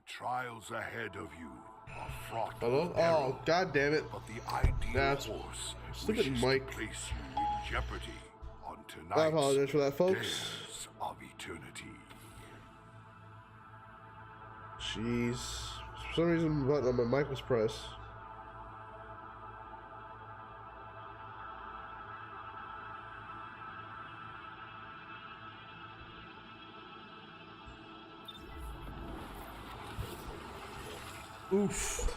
The trials ahead of you are fraught Hello? with peril, Oh, god damn it. but the ideal That's horse stupid wishes Mike. to place you in jeopardy on I tonight's apologize for that, folks. Dares of Eternity. Jeez. For some reason, the button on my mic was pressed. Oof.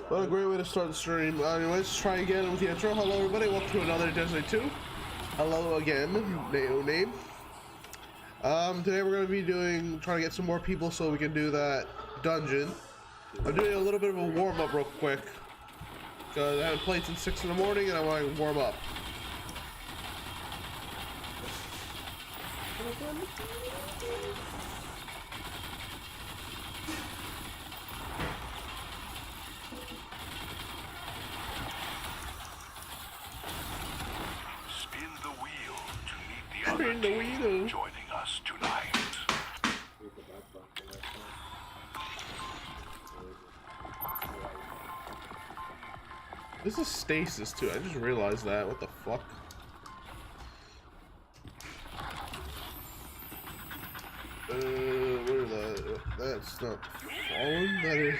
What a great way to start the stream. Let's try again with the intro. Hello everybody, welcome to another Destiny 2. Hello again, no name. Today we're going to be trying to get some more people so we can do that dungeon. I'm doing a little bit of a warm-up real quick. Because I haven't played since 6 in the morning and I want to warm up. Spin the wheel joining us tonight. This is stasis too, I just realized that. What the fuck? What are the... That's not fallen, that is,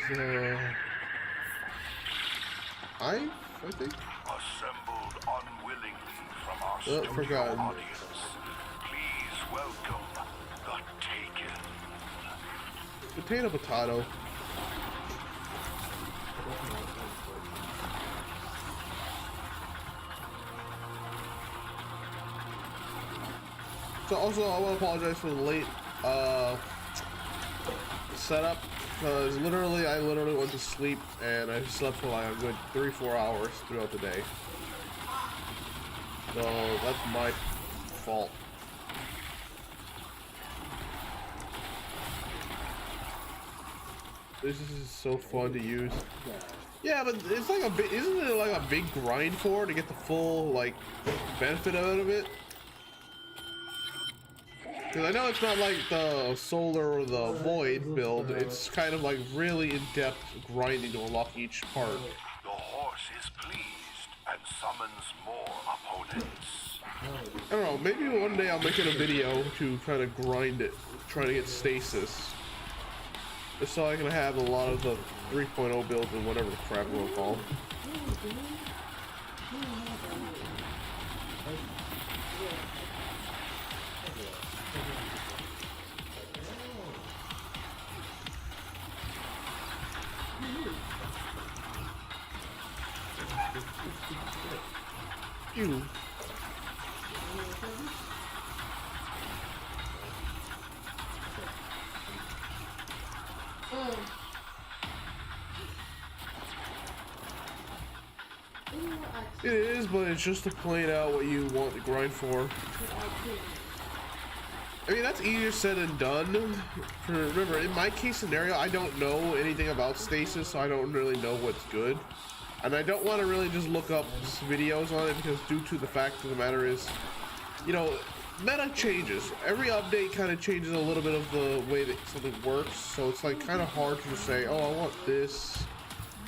I think? Assembled unwillingly from our studio forgotten. audience, please welcome the Taken. Potato. So also, I want to apologize for the late setup, because I literally went to sleep and I slept for like a good 3-4 hours throughout the day. So that's my fault. This is so fun to use. Yeah, but it's like isn't it like a big grind for it to get the full like benefit out of it? Because I know it's not like the Solar or the Void build, it's kind of like really in-depth grinding to unlock each part. The horse is pleased and summons more opponents. I don't know, maybe one day I'll make it a video to kind of grind it, trying to get stasis. Just so I can have a lot of the 3.0 builds and whatever the crap we'll call. You. It is, but it's just to point out what you want to grind for. I mean, that's easier said than done. Remember, in my case scenario, I don't know anything about stasis, so I don't really know what's good. And I don't want to really just look up videos on it, because due to the fact of the matter is, you know, meta changes. Every update kind of changes a little bit of the way that something works, so it's like kind of hard to just say, oh, I want this,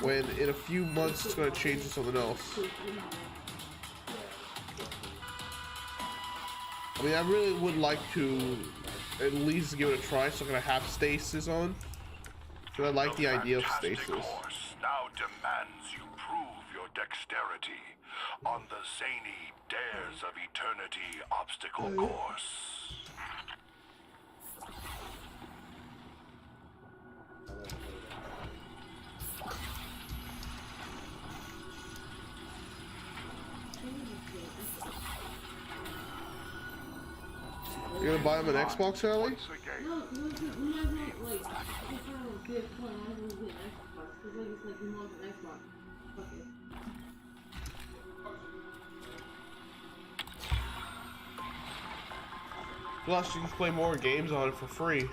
when in a few months it's going to change to something else. I mean, I really would like to at least give it a try, so I'm going to have stasis on. Because I like the idea of stasis. Horse now demands you prove your dexterity on the zany Dares of Eternity obstacle course. You gonna buy him an Xbox, Charlie? Once again, No, we might as well, like, if I don't get a point, I might as well get an Xbox, because, like, it's like, we want an Xbox. Fuck it. Plus, you can play more games on it for free.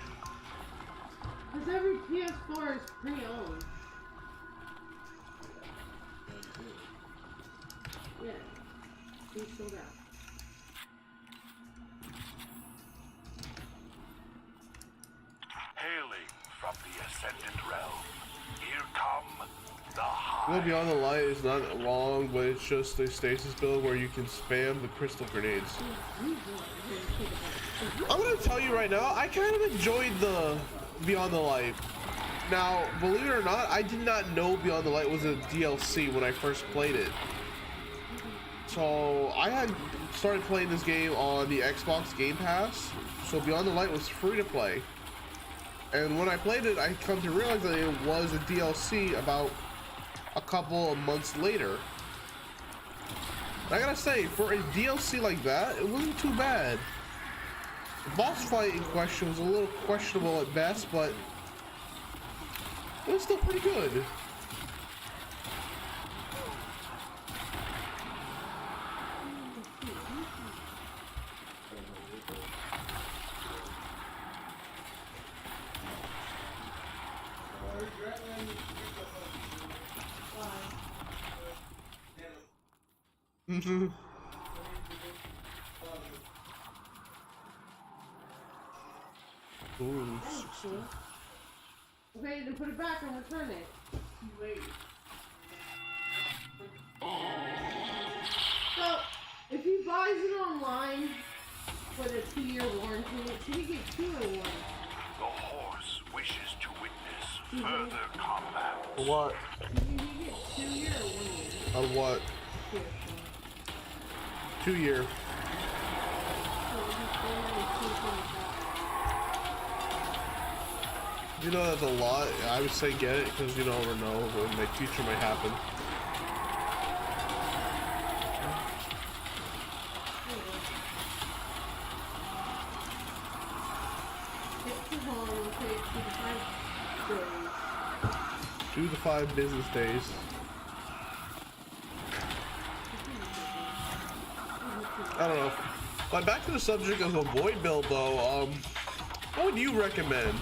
Because every PS4 is pre-owned. Yeah. They sold out. hailing from of the Ascendant Realm. Here come the high. Go Beyond the Light is not long, but it's just a stasis build where you can spam the crystal grenades. I'm gonna tell you right now, I kind of enjoyed the Beyond the Light. Now, believe it or not, I did not know Beyond the Light was a DLC when I first played it. So I had started playing this game on the Xbox Game Pass, so Beyond the Light was free to play. And when I played it, I come to realize that it was a DLC about a couple of months later. And I gotta say, for a DLC like that, it wasn't too bad. The boss fight in question was a little questionable at best, but it was still pretty good. Ooh. Okay, then put it back and return it. So, if he buys it online for the 2-year warranty, should he get 2 or 1? The horse wishes to witness further combat. What? Should he get 2-year or 1 year? On what? 2-year. You know, that's a lot. I would say get it because you never know when the future might happen. Do the 5 business days. I don't know. But back to the subject of a void build though, what would you recommend?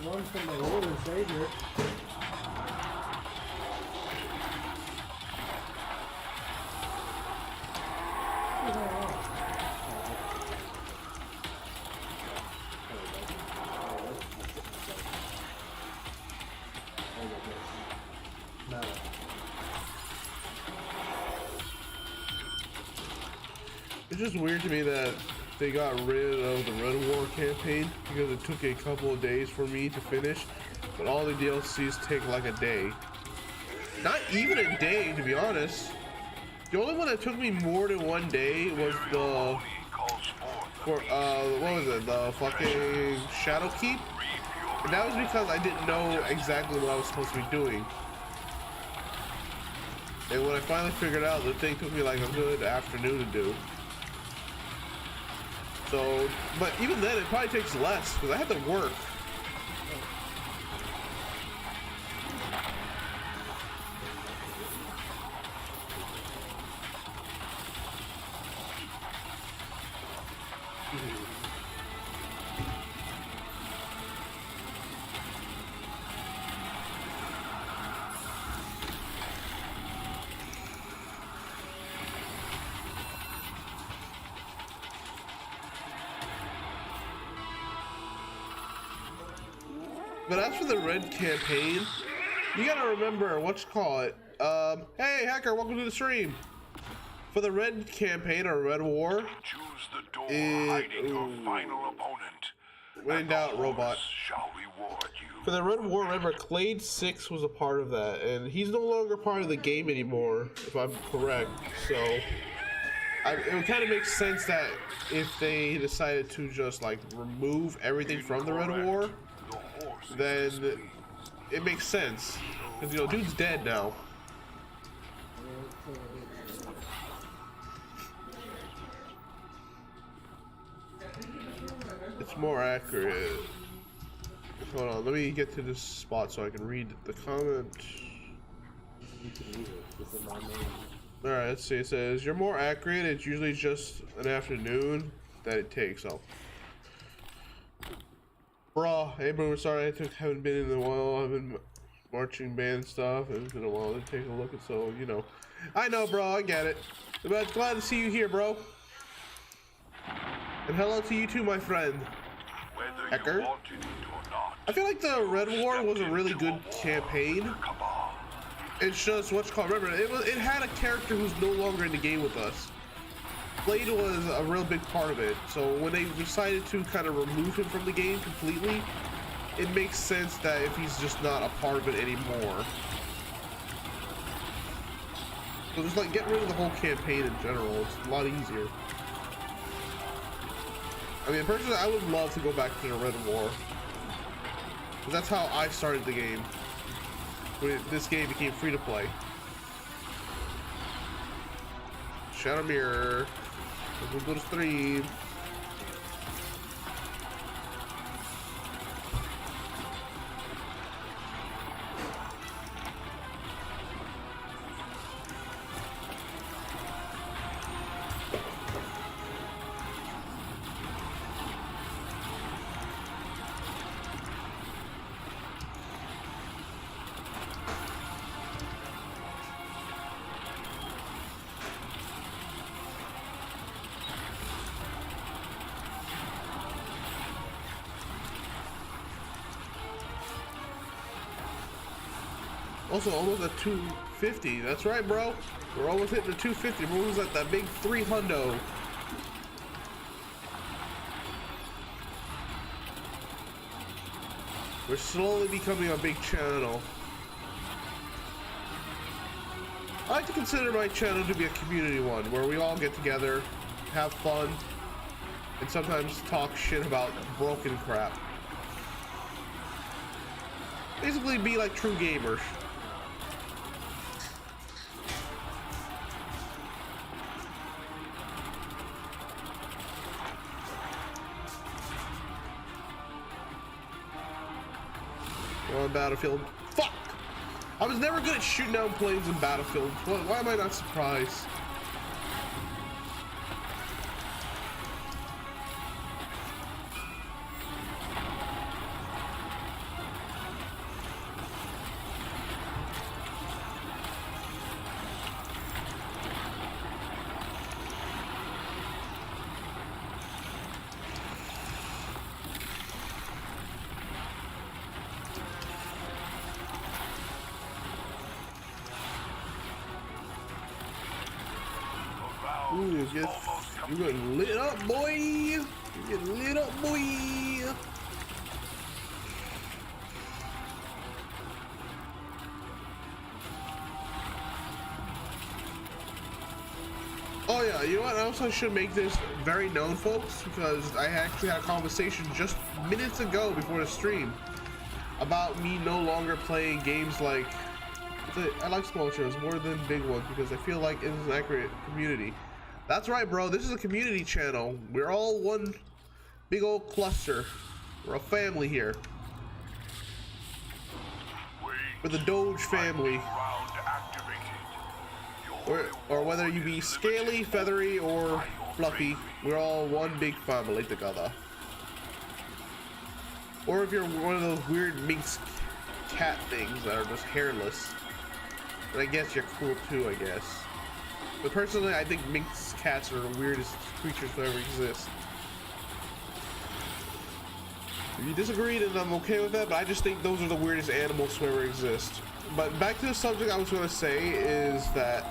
One from the Lord and Savior. It's just weird to me that they got rid of the Red War campaign because it took a couple of days for me to finish, but all the DLCs take like a day. Not even a day, to be honest. The only one that took me more than 1 day was the what was it? The fucking Shadow Keep, and that was because I didn't know exactly what I was supposed to be doing. And when I finally figured out, the thing took me like a good afternoon to do. So, but even then, it probably takes less because I had to work. But as for the Red campaign, you gotta remember what you call it. Hey, Hacker, welcome to the stream. For the Red campaign or Red War, Choose the door hiding your final opponent. when in doubt, robot. Shall reward you. For the Red War, remember, Clade 6 was a part of that, and he's no longer part of the game anymore, if I'm correct. So, it would kind of make sense that if they decided to just, like, remove everything from the Red War, then it makes sense. Because, you know, dude's dead now. It's more accurate. Hold on, let me get to this spot so I can read the comment. Alright, let's see. It says, you're more accurate. It's usually just an afternoon that it takes. Oh. Bro, hey Boomer, sorry I haven't been in a while. I've been marching band stuff. It's been a while to take a look at, so, you know. I know, bro, I get it. But glad to see you here, bro. And hello to you too, my friend. Whether Ecker? you wanted it or not, I feel like the Red War was a really good campaign. Cabal. It's just what's called. Remember, it had a character who's no longer in the game with us. Blade was a real big part of it. So when they decided to kind of remove him from the game completely, it makes sense that if he's just not a part of it anymore. So just like get rid of the whole campaign in general. It's a lot easier. I mean, personally, I would love to go back to the Red War. Because that's how I started the game. When this game became free to play. Shadow Mirror. We'll go to stream. Also, almost at 250. That's right, bro. We're almost hitting the 250. We're almost at that big 300. We're slowly becoming a big channel. I like to consider my channel to be a community one, where we all get together, have fun, and sometimes talk shit about broken crap. Basically be like true gamers. On Battlefield. Fuck! I was never good at shooting down planes in Battlefield. Why am I not surprised? Ooh, you're getting lit up, boy. You're getting lit up, boy. Oh yeah, you know what else I should make this very known, folks, because I actually had a conversation just minutes ago before the stream about me no longer playing games like I like small shows more than big ones because I feel like it is an accurate community. That's right, bro. This is a community channel. We're all one big old cluster. We're a family here. We're the Doge family. Or whether you be scaly, feathery, or fluffy, we're all one big family together. Or if you're one of those weird minx cat things that are just hairless, then I guess you're cool too, I guess. But personally, I think minx cats are the weirdest creatures to ever exist. If you disagree, then I'm okay with that, but I just think those are the weirdest animals to ever exist. But back to the subject I was going to say is that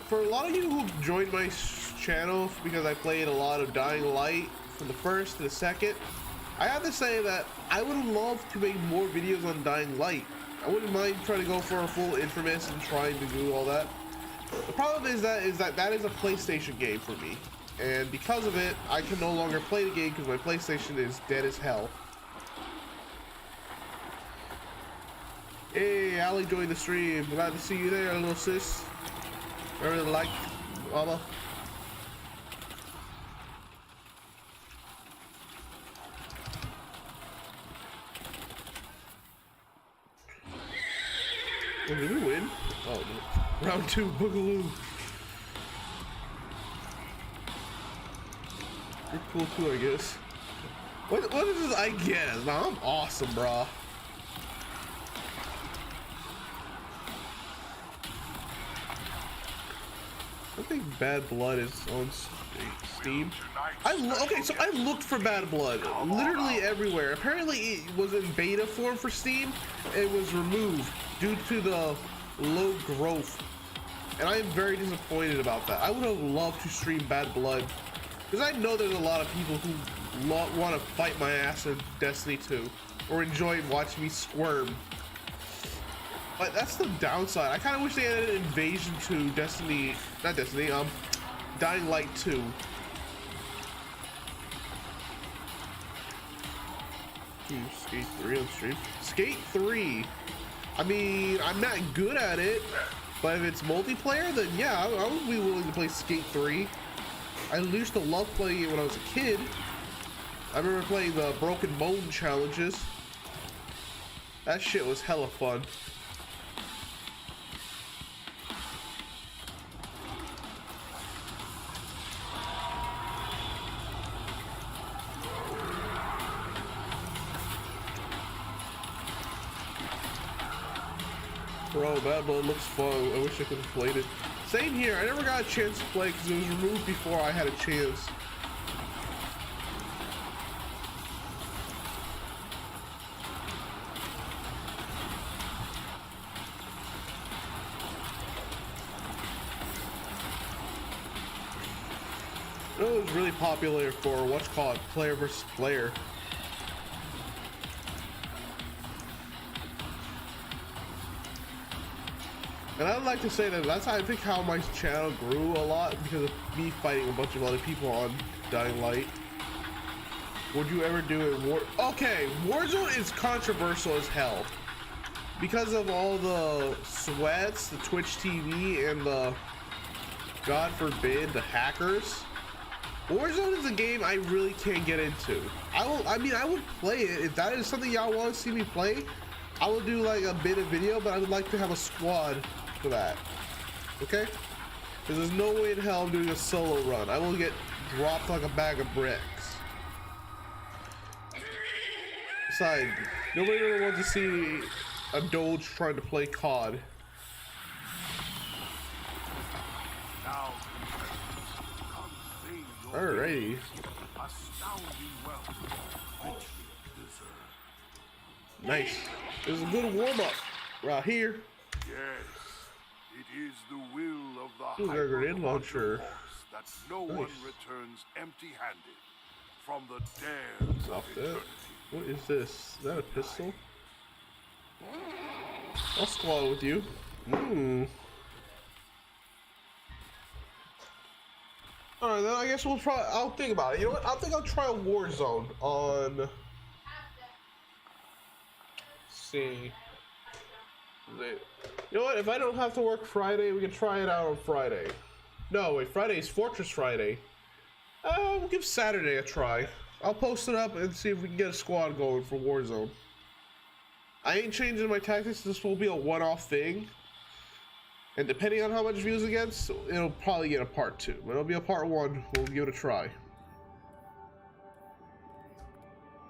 for a lot of you who joined my channel because I played a lot of Dying Light from the first to the second, I have to say that I would love to make more videos on Dying Light. I wouldn't mind trying to go for a full Infamous and trying to do all that. The problem is that is a PlayStation game for me, and because of it, I can no longer play the game because my PlayStation is dead as hell. Hey, Allie joined the stream. Glad to see you there, little sis. I really like Mama. Oh, did we win? Oh no. Round 2, Boogaloo. You're cool too, I guess. What is this I guess? Nah, I'm awesome, brah. I think Bad Blood is on stakes. Steam. Okay, so I looked for Bad Blood literally everywhere. Apparently it was in beta form for Steam. It was removed due to the low growth. And I am very disappointed about that. I would have loved to stream Bad Blood, because I know there's a lot of people who want to fight my ass in Destiny 2 or enjoy watching me squirm. But that's the downside. I kind of wish they had an invasion to Destiny, not Destiny, Dying Light 2. Skate 3 on stream. Skate 3. I mean, I'm not good at it, but if it's multiplayer, then yeah, I would be willing to play Skate 3. I used to love playing it when I was a kid. I remember playing the Broken Bone challenges. That shit was hella fun. Bro, Bad Blood looks fun. I wish I could have played it. Same here. I never got a chance to play because it was removed before I had a chance. It was really popular for what's called player versus player. And I'd like to say that that's I think how my channel grew a lot, because of me fighting a bunch of other people on Dying Light. Would you ever do it? Okay, Warzone is controversial as hell because of all the sweats, the Twitch TV, and the, God forbid, the hackers. Warzone is a game I really can't get into. I would play it if that is something y'all want to see me play. I will do like a bit of video, but I would like to have a squad for that. Okay? Because there's no way in hell I'm doing a solo run. I will get dropped like a bag of bricks. Besides, nobody really wants to see a Doge trying to play COD. Alrighty. Nice. It was a good warm-up right here. Yes, it is the will of the grenade launcher. that no one returns empty-handed from the dares Stop of that. eternity. What is this? Is that a pistol? I'll squad with you. Alright, then I guess we'll try. I'll think about it. You know what? I think I'll try a Warzone on. Let's see. You know what? If I don't have to work Friday, we can try it out on Friday. No, wait. Friday is Fortress Friday. We'll give Saturday a try. I'll post it up and see if we can get a squad going for Warzone. I ain't changing my tactics. This will be a one-off thing. And depending on how much views it gets, it'll probably get a part 2. But it'll be a part 1. We'll give it a try.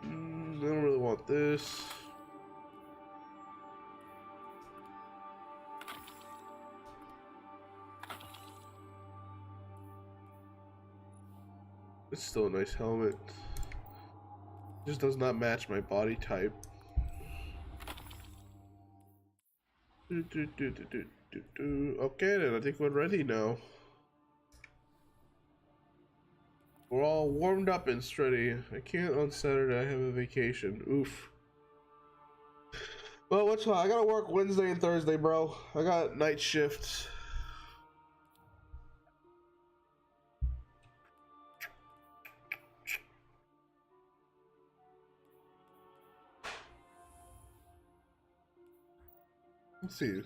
I don't really want this. It's still a nice helmet. Just does not match my body type. Okay, then I think we're ready now. We're all warmed up and steady. I can't on Saturday. I have a vacation. Oof. Well, what's I gotta work Wednesday and Thursday, bro. I got night shifts. Let's see.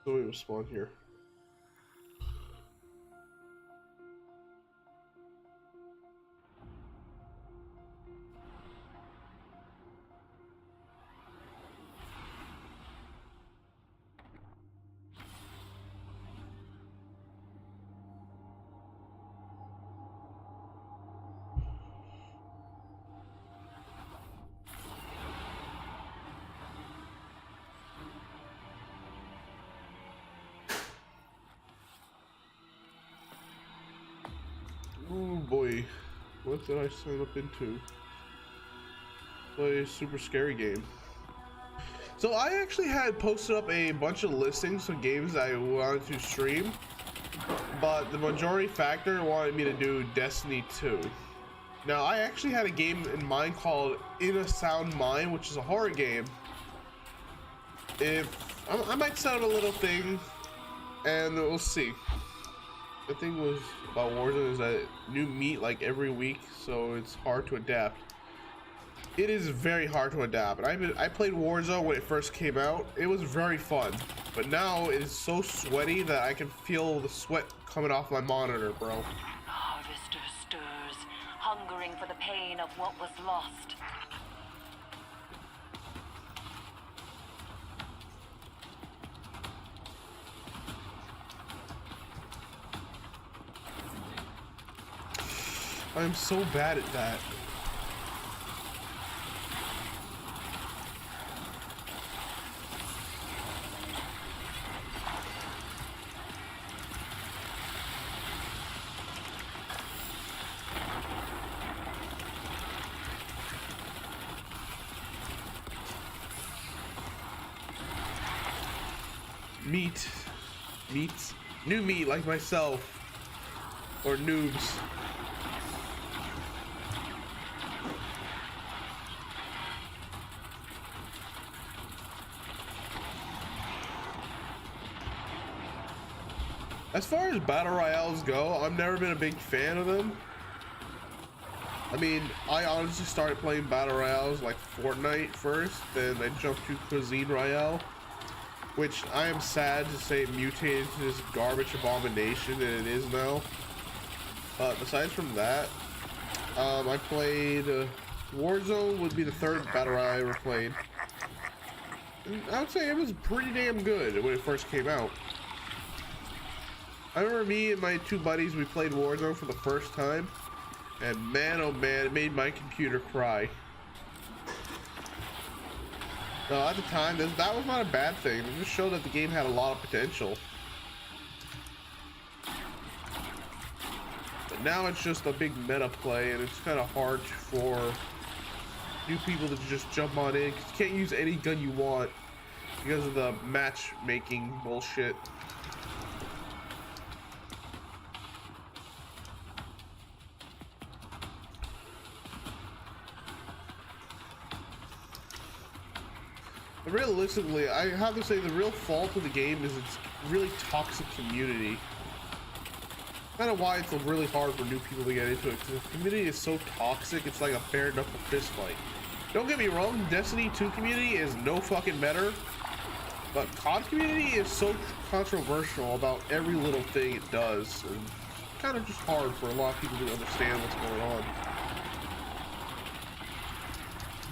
So we will spawn here. boy. What did I sign up into? Play a super scary game. So I actually had posted up a bunch of listings of games I wanted to stream, but the majority factor wanted me to do Destiny 2. Now I actually had a game in mind called In a Sound Mind, which is a horror game. I might set up a little thing, and we'll see. The thing was about Warzone is that new meat like every week, so it's hard to adapt. It is very hard to adapt. And I played Warzone when it first came out. It was very fun, but now it is so sweaty that I can feel the sweat coming off my monitor, bro. Harvester stirs, hungering for the pain of what was lost. I'm so bad at that. New meat like myself, or noobs. As far as battle royales go, I've never been a big fan of them. I mean, I honestly started playing battle royales like Fortnite first, then I jumped to Cuisine Royale, which I am sad to say mutated to this garbage abomination that it is now. But besides from that, I played Warzone would be the third battle royale I ever played. And I would say it was pretty damn good when it first came out. I remember me and my two buddies, we played Warzone for the first time, and man oh man, it made my computer cry. So at the time, that was not a bad thing. It just showed that the game had a lot of potential. But now it's just a big meta play, and it's kind of hard for new people to just jump on in, 'cause you can't use any gun you want because of the matchmaking bullshit. Realistically, I have to say the real fault of the game is its really toxic community. Kind of why it's really hard for new people to get into it, because the community is so toxic, it's like a bare knuckle fist fight. Don't get me wrong, Destiny 2 community is no fucking better, but COD community is so controversial about every little thing it does, and it's kind of just hard for a lot of people to understand what's going on.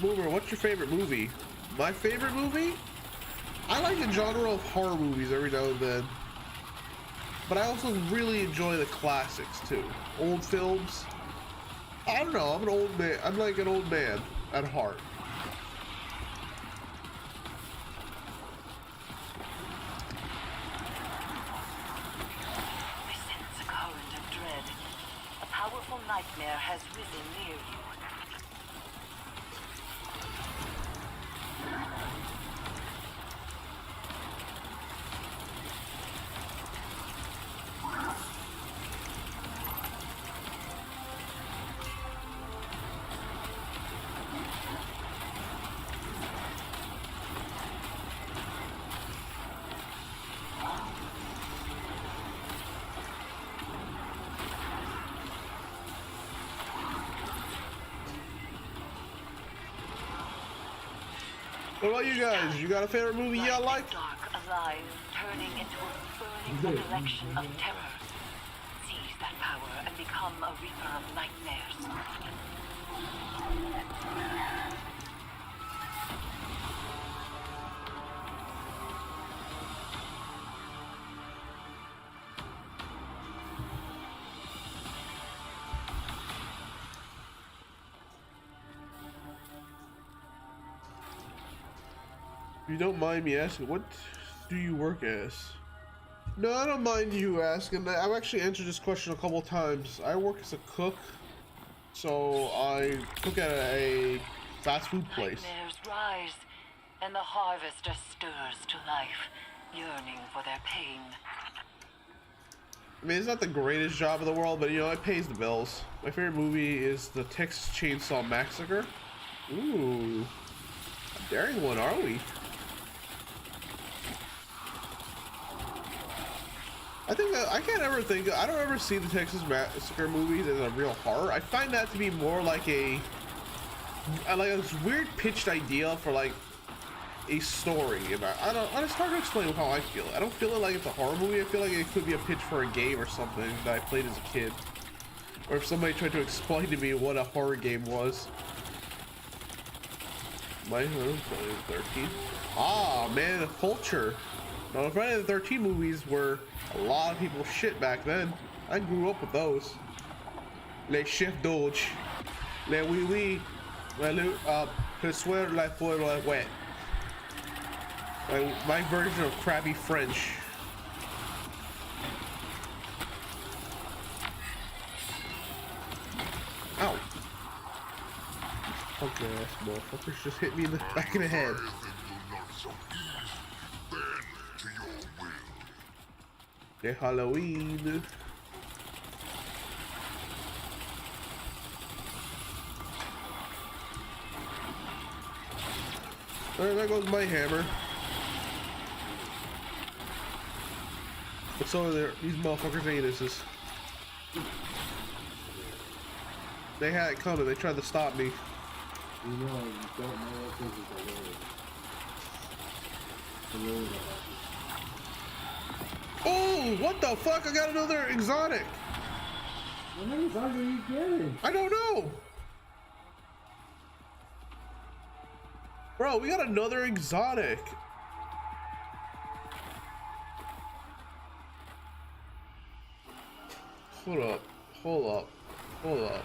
Boomer, what's your favorite movie? My favorite movie? I like the genre of horror movies every now and then. But I also really enjoy the classics too. Old films. I don't know, I'm an old man. I'm like an old man at heart. I sense a current of dread. A powerful nightmare has risen near you. What about you guys? You got a favorite movie y'all like? Dark, alive, turning into a burning resurrection of terror. Seize that power and become a reaper of nightmares. If you don't mind me asking, what do you work as? No, I don't mind you asking. I've actually answered this question a couple times. I work as a cook, so I cook at a fast food place. Nightmares rise, and the harvester stirs to life, yearning for their pain. I mean, it's not the greatest job in the world, but you know, it pays the bills. My favorite movie is the Texas Chainsaw Massacre. Ooh, a daring one, are we? I think that I don't ever see the Texas Massacre movies as a real horror. I find that to be more like a weird pitched idea for like a story about. It's hard to explain how I feel. I don't feel it like it's a horror movie. I feel like it could be a pitch for a game or something that I played as a kid. Or if somebody tried to explain to me what a horror game was. My Friday the 13th. Ah, man, the culture. Now, the Friday the 13th movies were a lot of people's shit back then. I grew up with those. Les chefs d'auge. Les oui oui. Le soir la foi la wet. My version of crappy French. Ow. Punk ass motherfuckers just hit me in the back of the head. Yeah, Halloween. Alright, there goes my hammer. What's over there? These motherfuckers anuses. They had it coming, they tried to stop me. You know, you don't know what this is a road. Oh, what the fuck? I got another exotic. What many exotics are you getting? I don't know. Bro, we got another exotic. Hold up. Hold up. Hold up.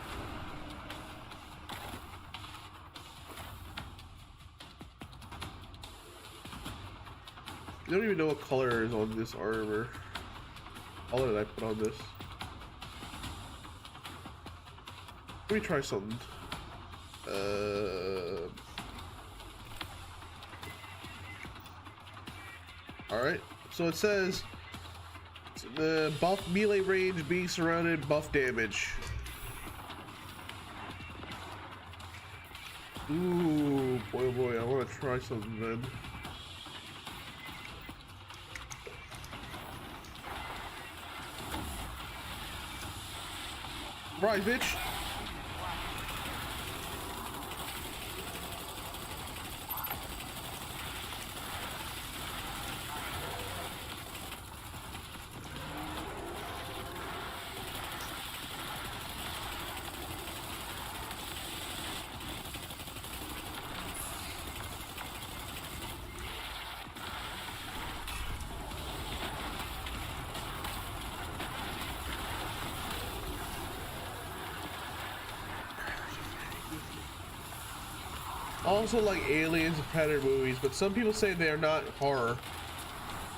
I don't even know what color is on this armor. What color did I put on this? Let me try something. Alright, so it says the buff melee range, being surrounded, buff damage. Ooh, boy, oh boy, I want to try something then. Rise, bitch. Also like Aliens and Predator movies, but some people say they're not horror.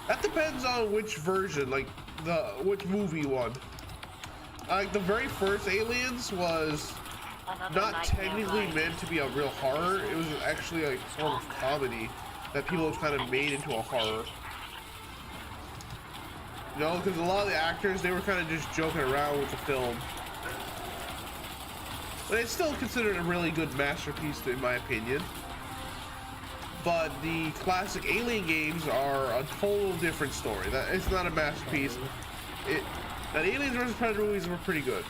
That depends on which version, like which movie one. Like the very first Aliens was not technically meant to be a real horror. It was actually like a form of comedy that people have kind of made into a horror. You know, because a lot of the actors, they were kind of just joking around with the film. But it's still considered a really good masterpiece in my opinion. But the classic Alien games are a total different story. That it's not a masterpiece. The Aliens vs. Predator movies were pretty good.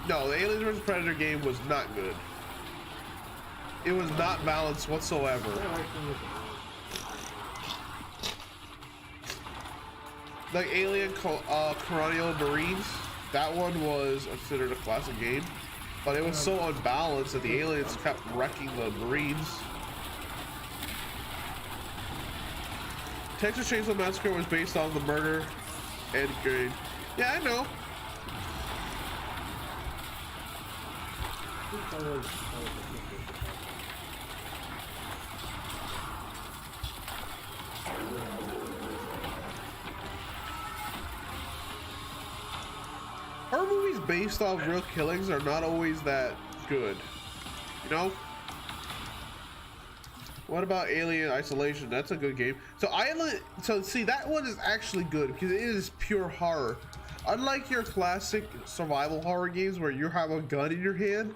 No, the Aliens vs. Predator game was not good. It was not balanced whatsoever. Like Alien Colonial Marines. That one was considered a classic game, but it was so unbalanced that the aliens kept wrecking the Marines. Texas Chainsaw Massacre was based on the murder and grade. Yeah, I know. movies based off real killings are not always that good, you know? What about Alien Isolation? That's a good game. So see, that one is actually good because it is pure horror. Unlike your classic survival horror games where you have a gun in your hand.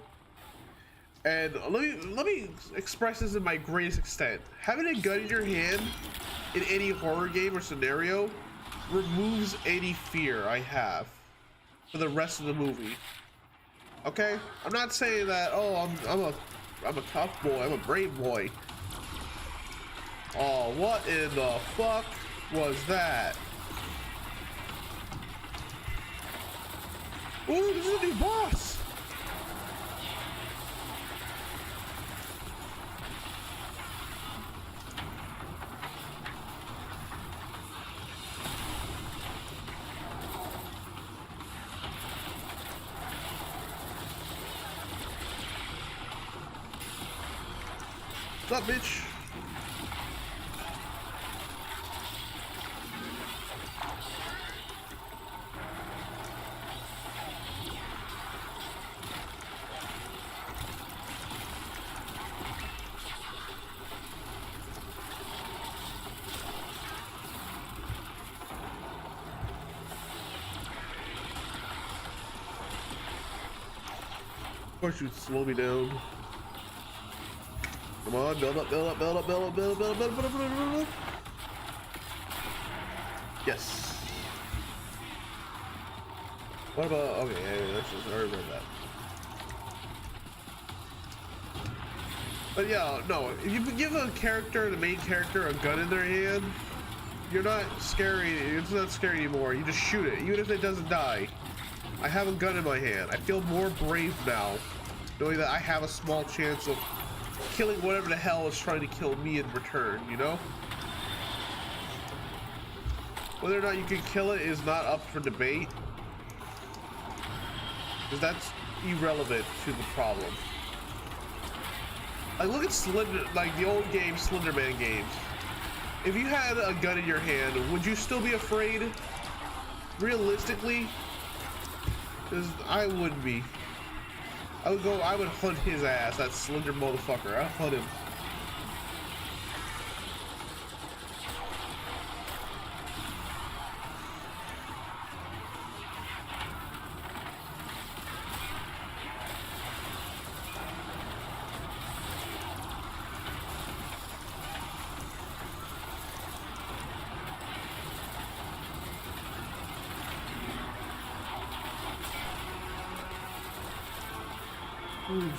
And let me express this in my greatest extent. Having a gun in your hand in any horror game or scenario removes any fear I have for the rest of the movie. Okay? I'm not saying that, oh, I'm a tough boy, I'm a brave boy. Oh, what in the fuck was that? Ooh, this is a new boss! What's up, bitch? Of course you'd slow me down. Come on, build up, build up, build up, build up, build up, build up, build up, build up, build up, build up. Yes. What about, okay, yeah, that's just, I remember that. But yeah, no, if you give a character, the main character, a gun in their hand, you're not scary, it's not scary anymore, you just shoot it, even if it doesn't die. I have a gun in my hand. I feel more brave now, knowing that I have a small chance of killing whatever the hell is trying to kill me in return, you know? Whether or not you can kill it is not up for debate, because that's irrelevant to the problem. Like, look at like the old games, Slender Man games. If you had a gun in your hand, would you still be afraid? Realistically? Because I wouldn't be. I would hunt his ass, that slender motherfucker. I'd hunt him.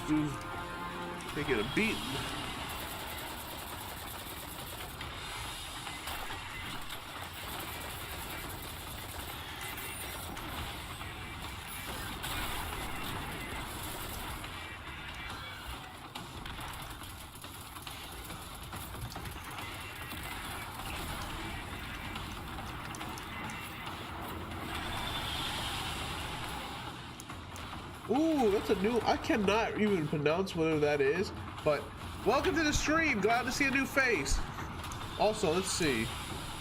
Dude, taking a beating. Ooh, that's a new, I cannot even pronounce whether that is, but welcome to the stream. Glad to see a new face. Also, let's see.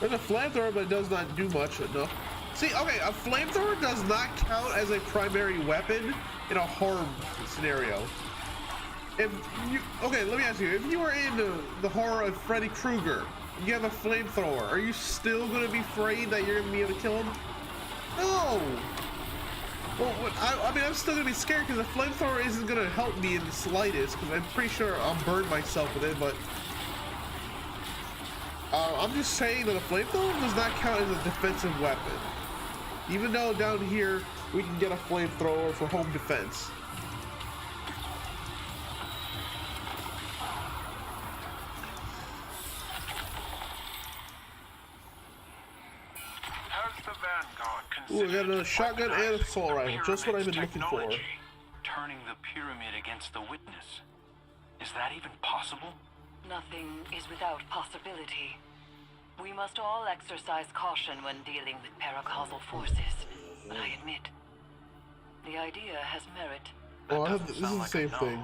There's a flamethrower, but it does not do much enough. See, okay, a flamethrower does not count as a primary weapon in a horror scenario. If you, okay, let me ask you, if you were in the horror of Freddy Krueger, you have a flamethrower, are you still gonna be afraid that you're gonna be able to kill him? No! Well, I mean, I'm still gonna be scared because the flamethrower isn't gonna help me in the slightest because I'm pretty sure I'll burn myself with it, but I'm just saying that a flamethrower does not count as a defensive weapon. Even though down here we can get a flamethrower for home defense. Ooh, I got another shotgun and assault rifle, just what I've been looking for. Turning the pyramid against the witness. Is that even possible? Nothing is without possibility. We must all exercise caution when dealing with paracausal forces, but I admit, the idea has merit. Well, this is the same thing.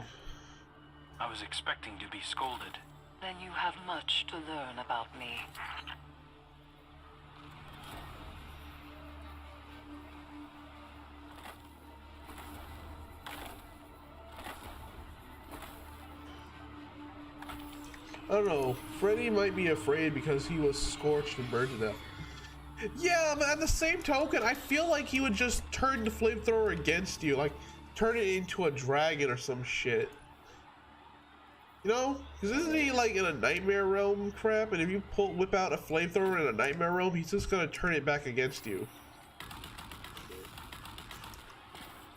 I was expecting to be scolded. Then you have much to learn about me. don't know. Freddy might be afraid because he was scorched and burned to death. Yeah, but at the same token, I feel like he would just turn the flamethrower against you, like turn it into a dragon or some shit. You know? Because isn't he like in a nightmare realm crap? And if you whip out a flamethrower in a nightmare realm, he's just gonna turn it back against you.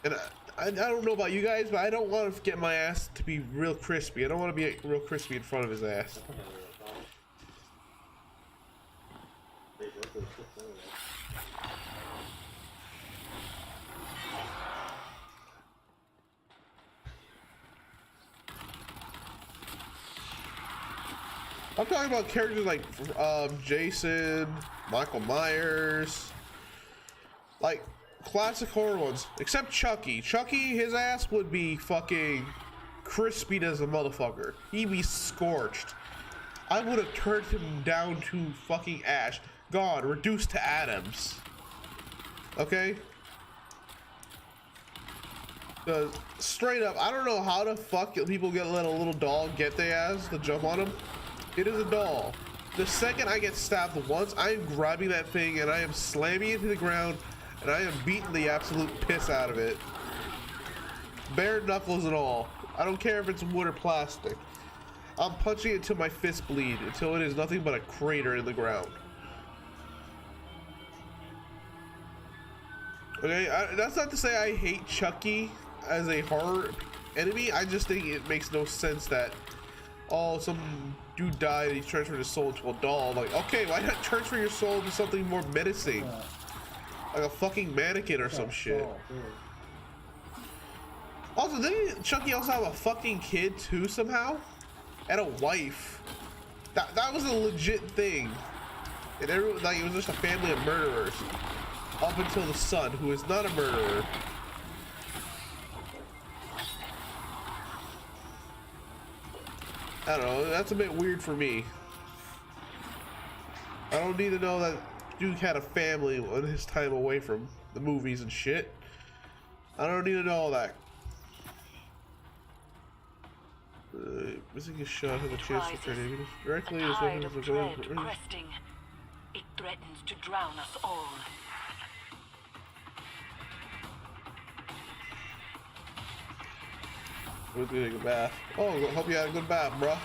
And I don't know about you guys, but I don't want to get my ass to be real crispy. I don't want to be real crispy in front of his ass. I'm talking about characters like Jason, Michael Myers, like classic horror ones, except Chucky. Chucky, his ass would be fucking crispied as a motherfucker. He'd be scorched. I would have turned him down to fucking ash, gone, reduced to atoms. Okay? Straight up, I don't know how the fuck people let a little doll get their ass to jump on him. It is a doll. The second I get stabbed once, I am grabbing that thing and I am slamming it to the ground and I am beating the absolute piss out of it. Bare knuckles and all. I don't care if it's wood or plastic. I'm punching it till my fist bleed, until it is nothing but a crater in the ground. Okay, that's not to say I hate Chucky as a horror enemy. I just think it makes no sense that, oh, some dude died and he transferred his soul into a doll. Like, okay, why not transfer your soul into something more menacing? Like a fucking mannequin or some shit. Also, didn't Chucky also have a fucking kid too somehow? And a wife. That was a legit thing. And everyone, like, it was just a family of murderers. Up until the son, who is not a murderer. I don't know, that's a bit weird for me. I don't need to know that dude had a family on his time away from the movies and shit. I don't need to know all that. Missing a shot has a chance to turn enemies directly as well as cresting. It threatens to drown us all. We're gonna take a bath. Oh, hope you had a good bath, bruh.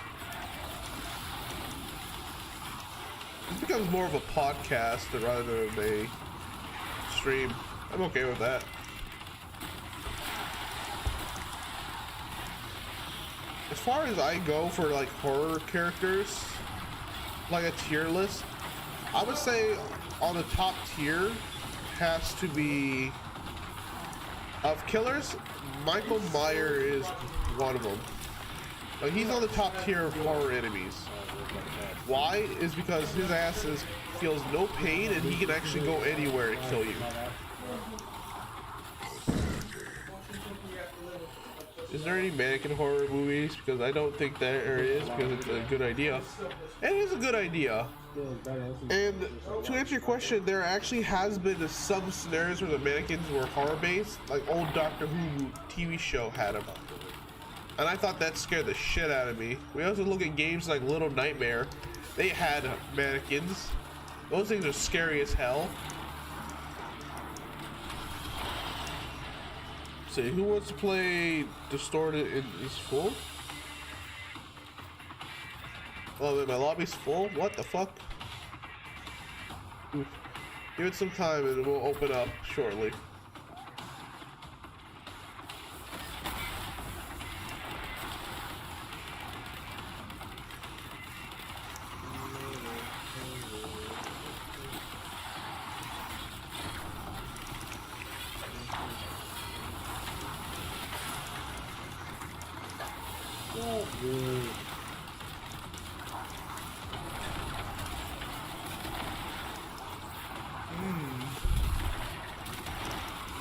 This becomes more of a podcast rather than a stream. I'm okay with that. As far as I go for like horror characters, like a tier list, I would say on the top tier has to be of killers. Michael Myers is one of them. Like, he's on the top tier of horror enemies. Why? Is because his ass feels no pain and he can actually go anywhere and kill you. Is there any mannequin horror movies? Because I don't think there is, because it's a good idea. It is a good idea. And to answer your question, there actually has been some scenarios where the mannequins were horror-based, like old Doctor Who TV show had them. And I thought that scared the shit out of me. We also look at games like Little Nightmare. They had mannequins. Those things are scary as hell. See, who wants to play Distorted is full? Oh, wait, my lobby's full? What the fuck? Oof. Give it some time and we'll open up shortly.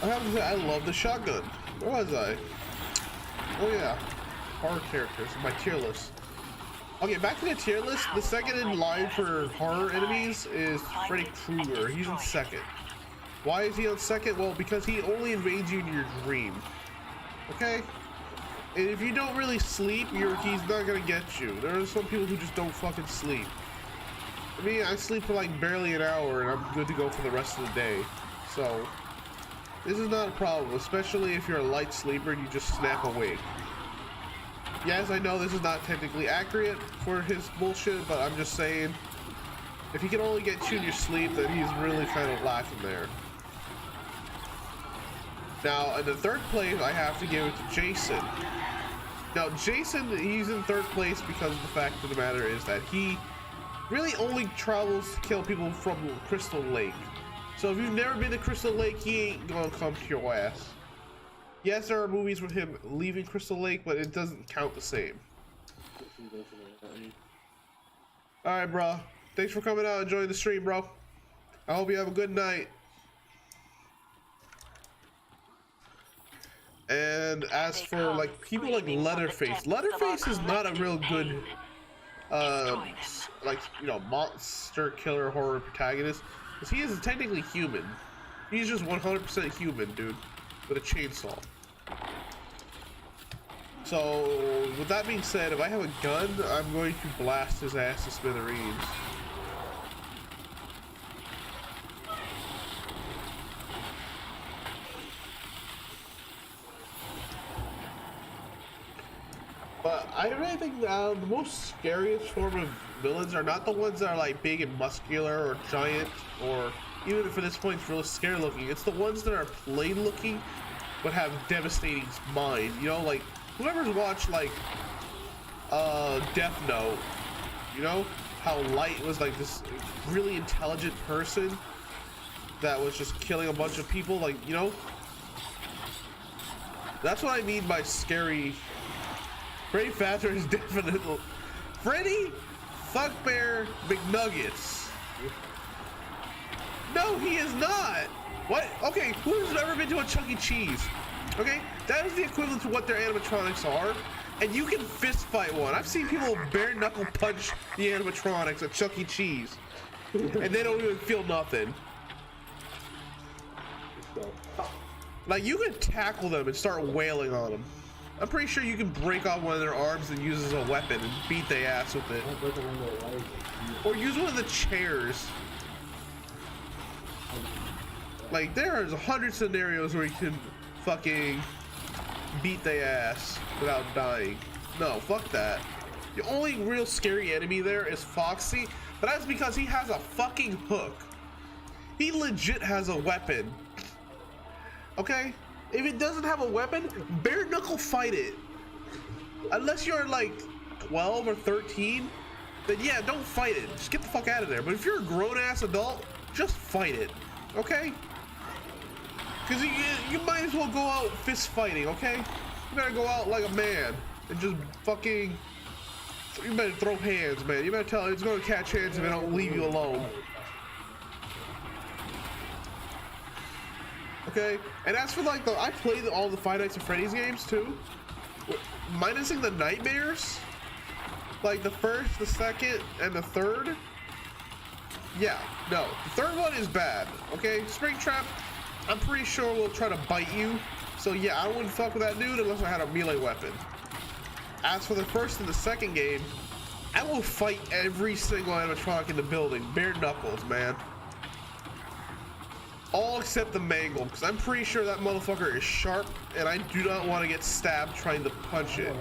I have to say, I love the shotgun. Where was I? Oh yeah, horror characters, my tier list. Okay, back to the tier list. The second in line for horror enemies is Freddy Krueger. He's in second. Why is he on second? Well, because he only invades you in your dream. Okay? And if you don't really sleep, he's not gonna get you. There are some people who just don't fucking sleep. I mean, I sleep for like barely an hour and I'm good to go for the rest of the day. So, this is not a problem, especially if you're a light sleeper and you just snap awake. Yes, I know this is not technically accurate for his bullshit, but I'm just saying, if he can only get you in your sleep, then he's really kind of lacking there. Now, in the third place, I have to give it to Jason. Now, Jason, he's in third place because the fact of the matter is that he really only travels to kill people from Crystal Lake. So if you've never been to Crystal Lake, he ain't gonna come to your ass. Yes, there are movies with him leaving Crystal Lake, but it doesn't count the same. Alright, bro. Thanks for coming out and joining the stream, bro. I hope you have a good night. And as for like people like Leatherface, Leatherface is not a real good like, you know, monster killer horror protagonist, because he is technically human. He's just 100% human, dude, with a chainsaw. So with that being said, if I have a gun, I'm going to blast his ass to smithereens. But I really think the most scariest form of villains are not the ones that are like big and muscular or giant, or even if at this point it's really scary looking. It's the ones that are plain looking but have devastating mind. You know, like whoever's watched like Death Note, you know how Light was like this really intelligent person that was just killing a bunch of people, like, you know, that's what I mean by scary. Freddy Fazbear is definitely Freddy Fuckbear McNuggets. No, he is not. What? Okay, who's ever been to a Chuck E. Cheese? Okay, that is the equivalent to what their animatronics are, and you can fist fight one. I've seen people bare knuckle punch the animatronics at Chuck E. Cheese, and they don't even feel nothing. Like, you can tackle them and start wailing on them. I'm pretty sure you can break off one of their arms and use it as a weapon and beat their ass with it. Or use one of the chairs. Like, there's 100 scenarios where you can fucking beat their ass without dying. No, fuck that. The only real scary enemy there is Foxy, but that's because he has a fucking hook. He legit has a weapon. Okay? If it doesn't have a weapon, bare knuckle fight it. Unless you're like 12 or 13, then yeah, don't fight it. Just get the fuck out of there. But if you're a grown-ass adult, just fight it, okay? Because you might as well go out fist fighting, okay? You better go out like a man and just fucking... You better throw hands, man. You better tell it it's going to catch hands if it don't leave you alone. Okay, and as for like I played all the Five Nights at Freddy's games too, minusing the nightmares, like the first, the second, and the third. Yeah, no, the third one is bad. Okay, Springtrap, I'm pretty sure will try to bite you. So yeah, I wouldn't fuck with that dude unless I had a melee weapon. As for the first and the second game, I will fight every single animatronic in the building, bare knuckles, man. All except the mangle, because I'm pretty sure that motherfucker is sharp, and I do not want to get stabbed trying to punch it.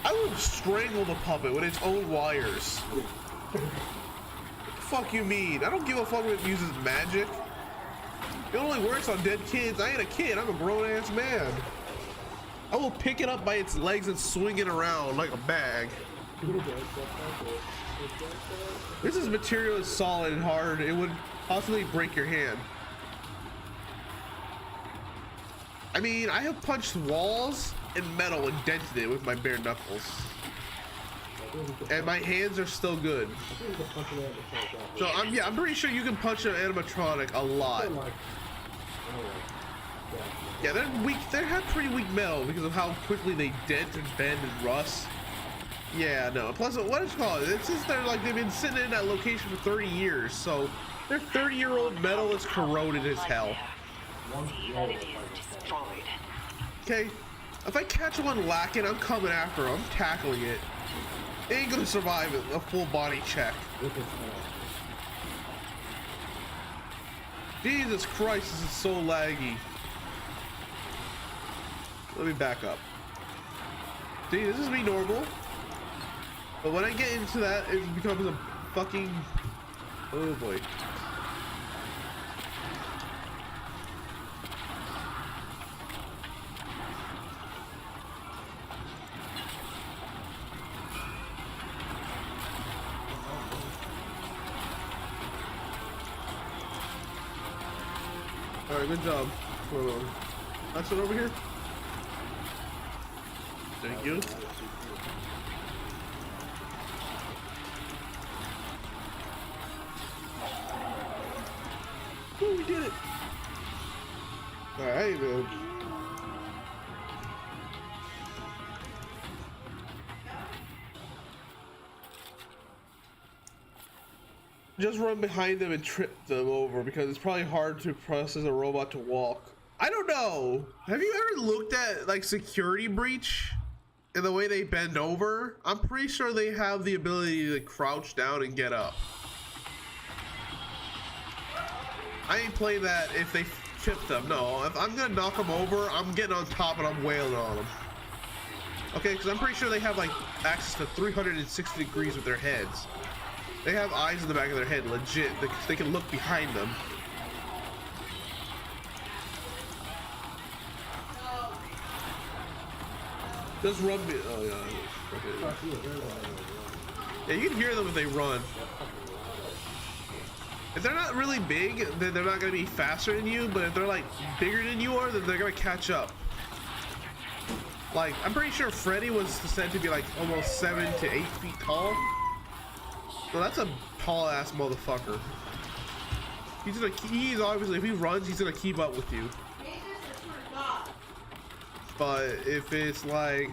I would strangle the puppet with its own wires. What the fuck you mean? I don't give a fuck if it uses magic. It only works on dead kids. I ain't a kid, I'm a grown-ass man. I will pick it up by its legs and swing it around like a bag. This material is solid and hard. It would possibly break your hand. I mean, I have punched walls and metal and dented it with my bare knuckles. And my hands are still good. So I'm pretty sure you can punch an animatronic a lot. Yeah, they're weak. They have pretty weak metal because of how quickly they dent and bend and rust. Yeah, no. Plus, what is it called? It's just they've been sitting in that location for 30 years, so their 30-year-old metal is corroded as hell. See that it is destroyed. Okay, if I catch one lacking, I'm coming after him. I'm tackling it. It ain't gonna survive a full body check. Jesus Christ, this is so laggy. Let me back up. See, this is me normal. But when I get into that, it becomes a fucking... Oh boy. Alright, good job. Hold on. That's it over here? Thank you. Oh, we did it! Alright, man. Just run behind them and trip them over because it's probably hard to process a robot to walk. I don't know. Have you ever looked at like Security Breach and the way they bend over? I'm pretty sure they have the ability to crouch down and get up. I ain't playing that if they chip them. No, if I'm gonna knock them over, I'm getting on top and I'm wailing on them. Okay, because I'm pretty sure they have like access to 360 degrees with their heads. They have eyes in the back of their head, legit. They can look behind them. Just run me. Oh yeah. Okay. Yeah, you can hear them if they run. If they're not really big, then they're not gonna be faster than you. But if they're like bigger than you are, then they're gonna catch up. Like, I'm pretty sure Freddy was said to be like almost 7 to 8 feet tall. So that's a tall ass motherfucker. He's obviously, if he runs, he's gonna keep up with you. But if it's like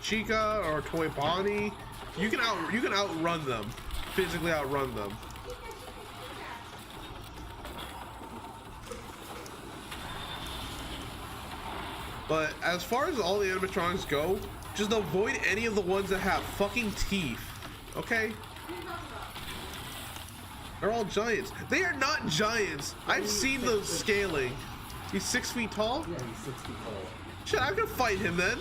Chica or Toy Bonnie, you can outrun them, physically outrun them. But as far as all the animatronics go, just avoid any of the ones that have fucking teeth. Okay? They're all giants. They are not giants. I've seen the scaling. He's 6 feet tall? Yeah, he's 6 feet tall. Shit, I can fight him then.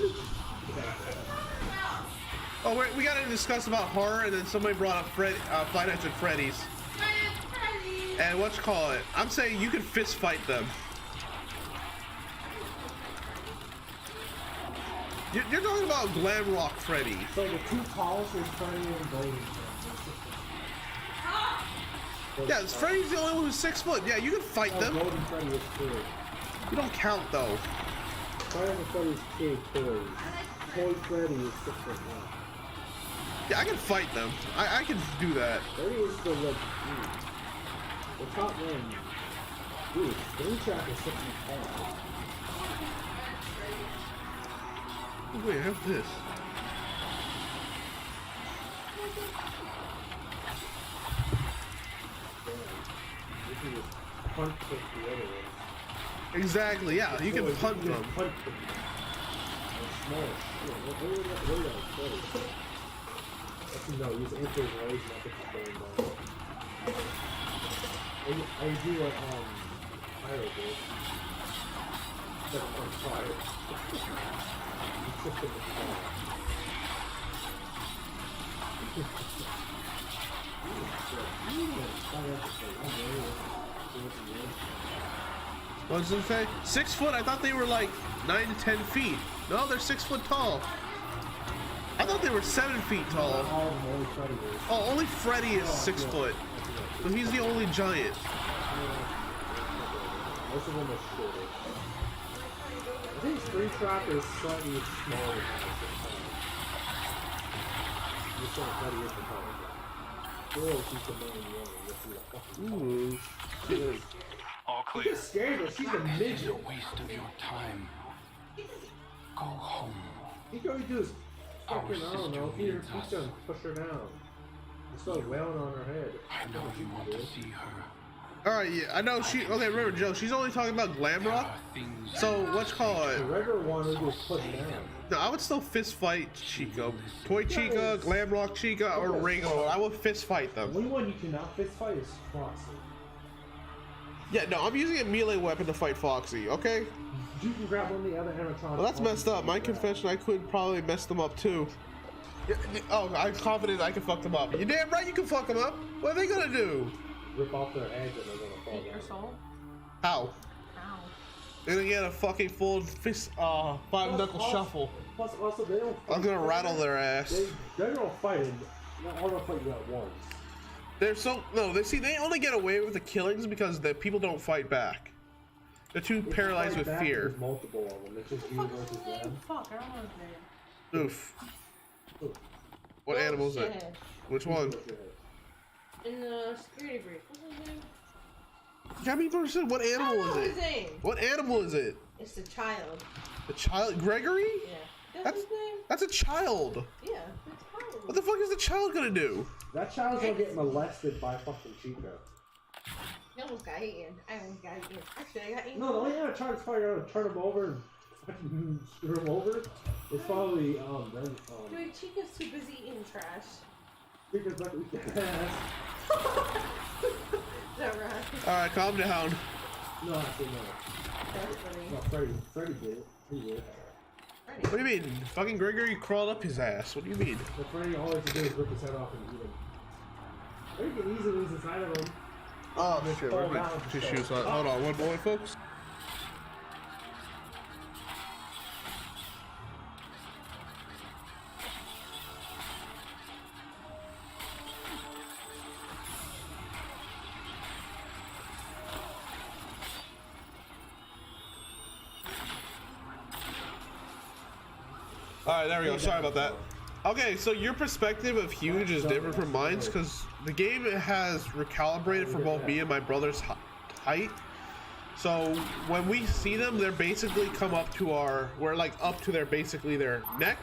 Oh, we gotta discuss about horror, and then somebody brought up Five Nights at Freddy's. And what's call it? I'm saying you can fist fight them. You're talking about Glam Rock Freddy. So the two tallest is Freddy and Golden. Yeah, Freddy's the only one who's 6 foot. Yeah, you can fight them. Golden Freddy is 2. You don't count though. Freddy and Freddy is 2 toys. Toy Freddy is 6'1". Yeah, I can fight them. I can do that. Freddy is the like, the top one. Dude, Spring Trap is 6 feet tall. Oh, wait, I have this. This is punch with the other one. Exactly, yeah, you can punt them. Punch them. Small shit. What are Freddy? Actually, no, use anti-raise, not the going down. I do what, Pyro did. Set it on fire. You shift it to fire. What does it say? 6 foot? I thought they were like 9 to 10 feet. No, they're 6 foot tall. I thought they were 7 feet tall. Oh, only Freddy is 6 foot. So he's the only giant. Most of them are shorter. I think Spring Trap is slightly smaller than this one. Freddy is the taller. Girl, she's the main one. Ooh. Shit. All She clear. just scared her. She's a midget. Waste of your time. Go home. He can only do is fucking, I don't know, feed her pizza and push her down. Just start wailing on her head. I know you want to see her. All right, yeah, I know she. Okay, remember, Joe. She's only talking about glam rock. So what's called? The regular one is just put down. No, I would still fist fight Chica, Toy Chica, glam rock Chica, or regular one. I would fist fight them. The only one you cannot fist fight is Foxy. Yeah, no, I'm using a melee weapon to fight Foxy. Okay. You can grab one of the other animatronics. Well, that's messed up. My confession, I could probably mess them up too. Oh, I'm confident I can fuck them up. You're damn right you can fuck them up. What are they gonna do? Rip off their heads and they're gonna fall Eat your down. soul? How? Ow. They're gonna get a fucking full fist, five knuckle shuffle. Plus, also, they don't. I'm gonna rattle their ass. They're gonna fight, and not all gonna fight you at once. They're so no. They see they only get away with the killings because the people don't fight back. They're too paralyzed with fear. There's multiple of them. It's just you versus them. Fuck, I don't know his name. Oof. What animal is it? Shithead. Which one? In the security brief. What's his name? Gabby person, what I animal don't know is his it? name. What animal is it? It's the child. The child, Gregory? Yeah. That's his name? That's a child. Yeah, the child. What the fuck is the child gonna do? That child's gonna get molested by fucking Chica. I almost got eaten. I almost got eaten. Actually, I got eaten. No, the only time I try to fight her to turn him over and fucking screw him over is probably then Dude, Chica's too busy eating trash. Chica's like we ass. Is that right? Alright, calm down. No, actually no. That's funny. No, Freddy did it. He did. What do you mean? Fucking Gregory crawled up his ass. What do you mean? The Freddy all he has to do is rip his head off and eat him. Or you can easily lose inside of him. Oh Just shit, fall where's my down. tissues? Hold on, one moment, folks. Alright, there we go. Sorry about that. Okay, so your perspective of huge is different from mine because the game has recalibrated for both me and my brother's height. So when we see them, they're basically come up to we're like up to basically their neck.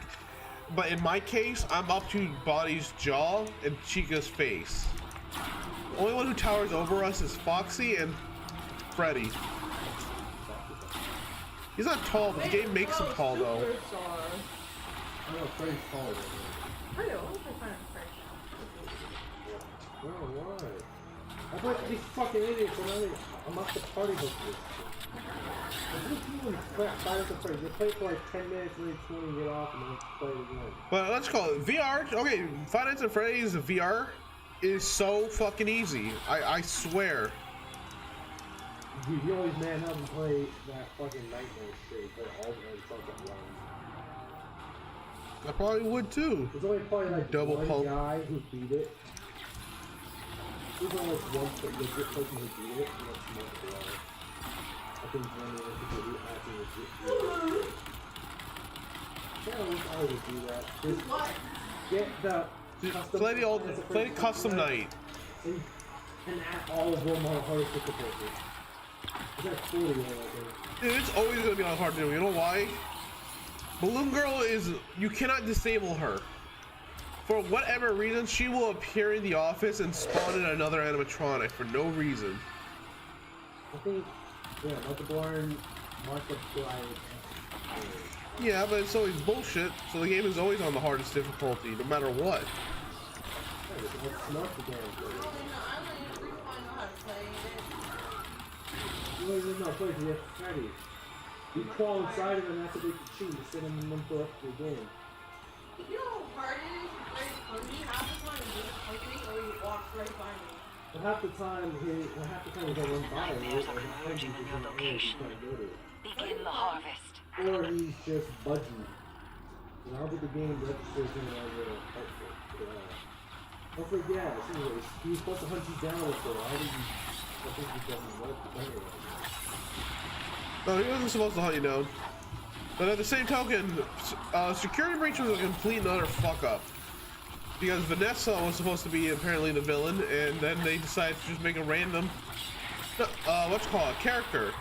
But in my case, I'm up to Bonnie's jaw and Chica's face. Only one who towers over us is Foxy and Freddy. He's not tall, but the game makes him tall though. I know Freddy's taller than him. I know. I'm fine with No, why? I thought these fucking idiots I'm not the party host for this shit. These people in Five Nights Freddy's, they play for like 10 minutes, and then 20 get off, and then play it again. But let's call it VR. Okay, Five Nights at Freddy's VR is so fucking easy. I swear. Dude, you always man up and play that fucking nightmare shit. You play all the fucking rounds. I probably would too. There's only probably like Double one pulp. guy who beat it. There's only like one legit person who beat it, and that's multiple hours. I think one of the people who actually legit beat it. Yeah, we always do that. Just What? get the custom Play the custom night. and add all of them on hardest difficulty. Is that 40 one, I think? Dude, it's always gonna be on hard to do. You know why? Balloon Girl you cannot disable her. For whatever reason, she will appear in the office and spawn in another animatronic for no reason. I think, yeah, Michael Bourne, Martha Blythe. Yeah, but it's always bullshit, so the game is always on the hardest difficulty, no matter what. Yeah, it's not the damn thing. I don't even know how to play it. You don't even know how to play the Freddy. You crawl inside of him, that's a big cheat to sit in one for the rest of the game. You know how hard it is to play Punky half the time and just punking or you walk right by me. But half the time he don't run by you, Nightmares are converging on your location. Begin the harvest. Or he's just budging. And I don't think the game registers him as a helpful. Hopefully, yeah, anyways, he was supposed to hunt you down before. I think he doesn't work anyway. No, he wasn't supposed to hunt you down. But at the same token, Security Breach was a complete and utter fuck up. Because Vanessa was supposed to be apparently the villain, and then they decided to just make a random, what's it called, character.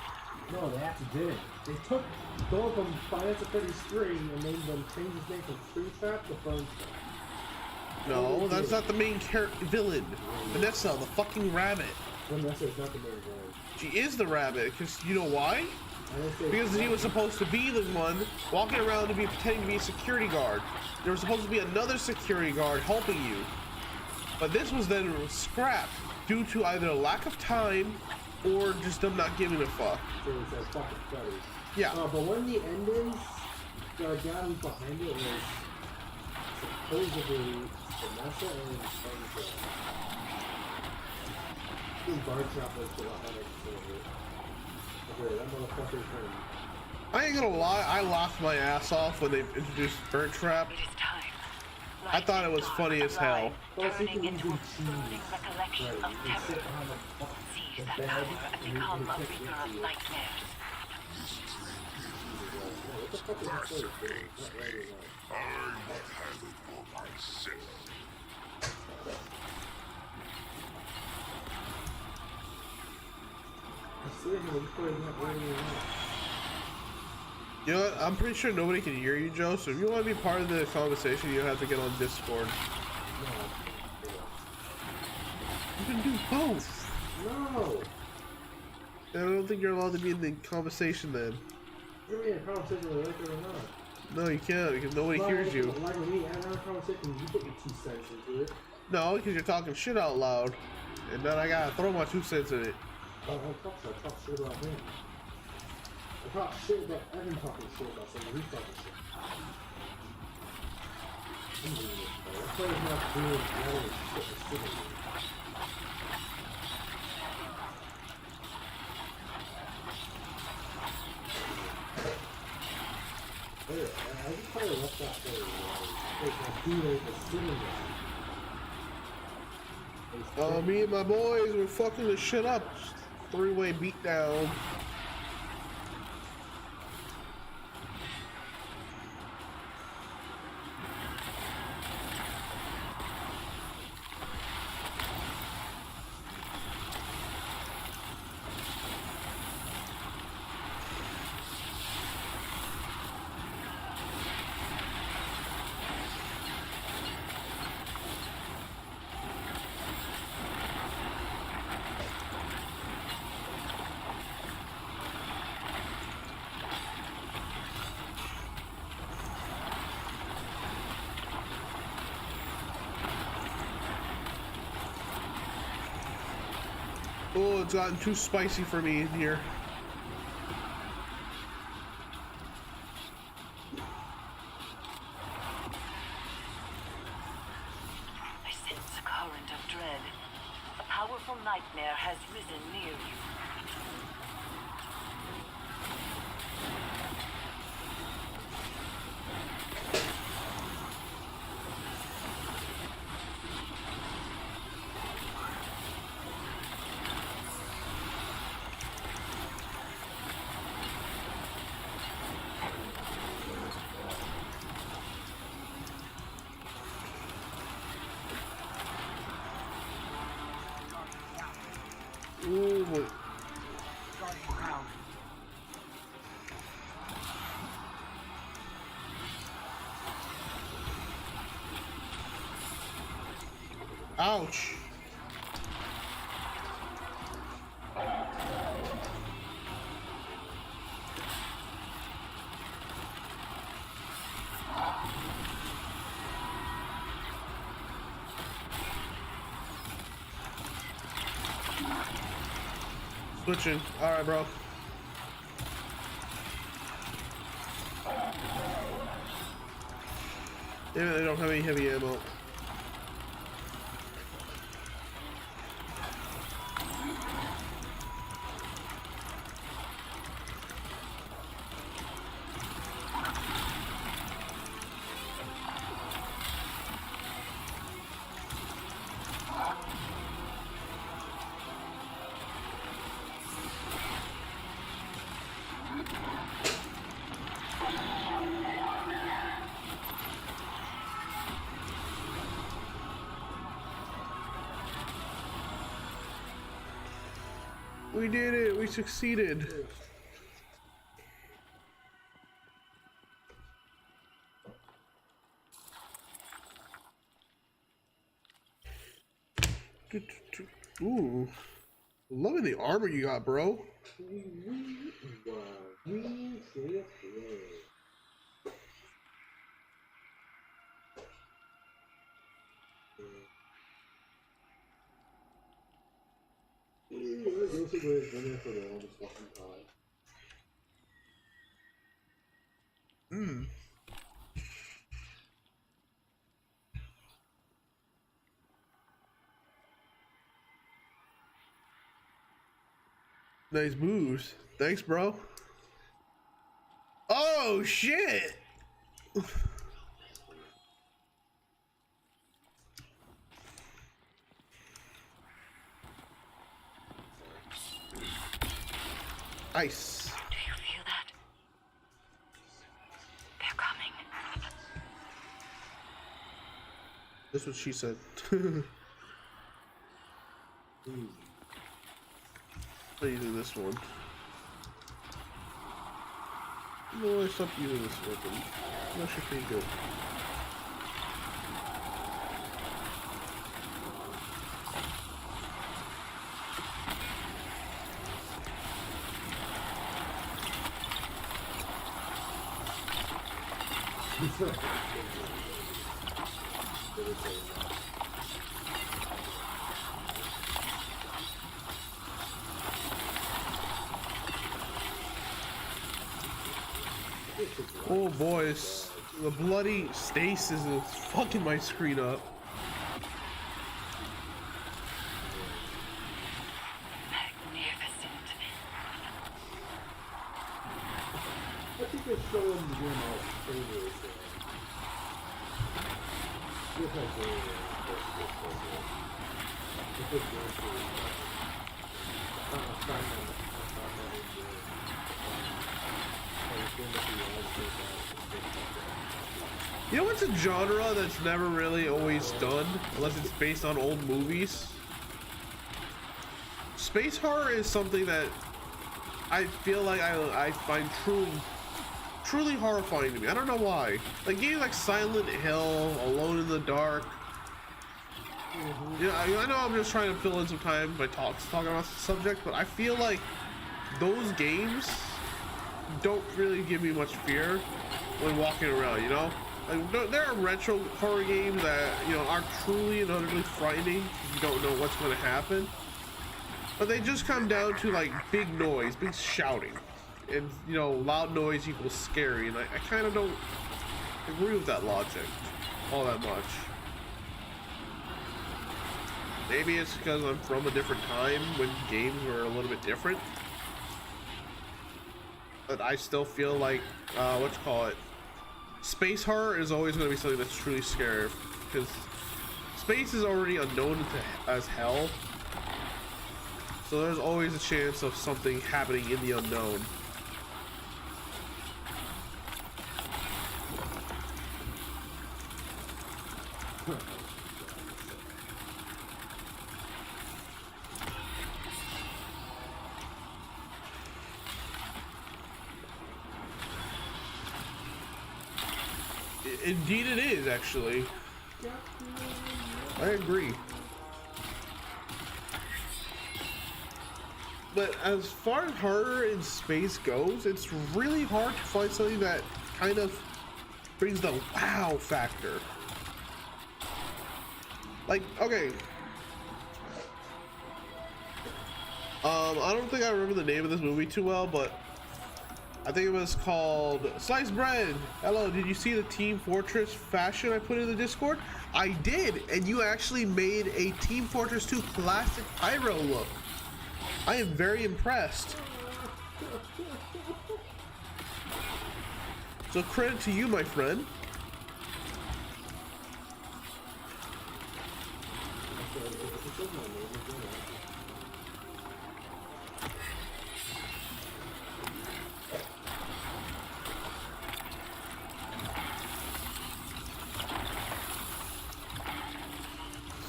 No, they actually didn't. They took going from Finance of Freddy's 3 and made them change his name from Springtrap to Phone Trap. No, that's not the main villain. Vanessa, the fucking rabbit. Vanessa is not the main villain. She is the rabbit, because you know why? I didn't say Because he was supposed to be the one walking around to be pretending to be a security guard. There was supposed to be another security guard helping you. But this was then scrapped due to either a lack of time or just them not giving a fuck. So it says fucking Freddy. Yeah. But when the endings, the guy who's behind it was supposedly Vanessa and I think Bar Trap was the one that okay, that motherfucker's name. I ain't gonna lie, I laughed my ass off when they introduced Bird Trap. It is time. I thought it was funny as hell. Turning into a burning recollection of terror. Seize that power and become a bringer of nightmares. What the fuck is that story? Not right or not. I will have it for myself. I swear this story is not right or not. You know what? I'm pretty sure nobody can hear you, Joe, so if you want to be part of the conversation, you have to get on Discord. You can do both. No! I don't think you're allowed to be in the conversation then. You're in a conversation with it or not. No, you can't, because nobody hears you. Like when we had our conversation, you put your 2 cents into it. No, because you're talking shit out loud. And then I gotta throw my 2 cents in it. I talk shit about him. I talk shit about Evan talking shit about something. He's talking shit. That player's not doing all this shit that's sitting there. I just probably left that player. Like, my dude was sitting there. Me and my boys were fucking this shit up. 3-way beatdown. Oh, it's gotten too spicy for me in here. I sense a current of dread. A powerful nightmare has risen near you. Ooh, boy. Ouch. Switching. Alright, bro. Damn it, they don't have any heavy ammo. We did it. We succeeded. Ooh. Loving the armor you got, bro. Green trip. Those are ways been there for the longest fucking time. Nice moves. Thanks, bro. Oh, shit. Ice. Do you feel that? They're coming. That's what she said. I'm using this one. No, I stopped using this weapon. It's actually pretty good. Oh boys, the bloody stasis is fucking my screen up. Magnificent. I think they're showing the game out favors there. Look how good it is. You know what's a genre that's never really always done, unless it's based on old movies? Space horror is something that I feel like I find truly horrifying to me. I don't know why. Like games like Silent Hill, Alone in the Dark. Yeah, I know I'm just trying to fill in some time by talking about the subject, but I feel like those games don't really give me much fear when walking around, you know? Like, there are retro horror games that, you know, are truly and utterly frightening if you don't know what's going to happen. But they just come down to, like, big noise, big shouting. And, you know, loud noise equals scary. And I kind of don't agree with that logic all that much. Maybe it's because I'm from a different time when games were a little bit different. But I still feel like, space horror is always going to be something that's truly scary. Because space is already unknown as hell. So there's always a chance of something happening in the unknown. Indeed it is, actually. I agree. But as far as horror in space goes, it's really hard to find something that kind of brings the wow factor. Like, okay. I don't think I remember the name of this movie too well, but I think it was called Sliced Bread. Hello, did you see the Team Fortress fashion I put in the Discord? I did, and you actually made a Team Fortress 2 classic pyro look. I am very impressed. So credit to you, my friend.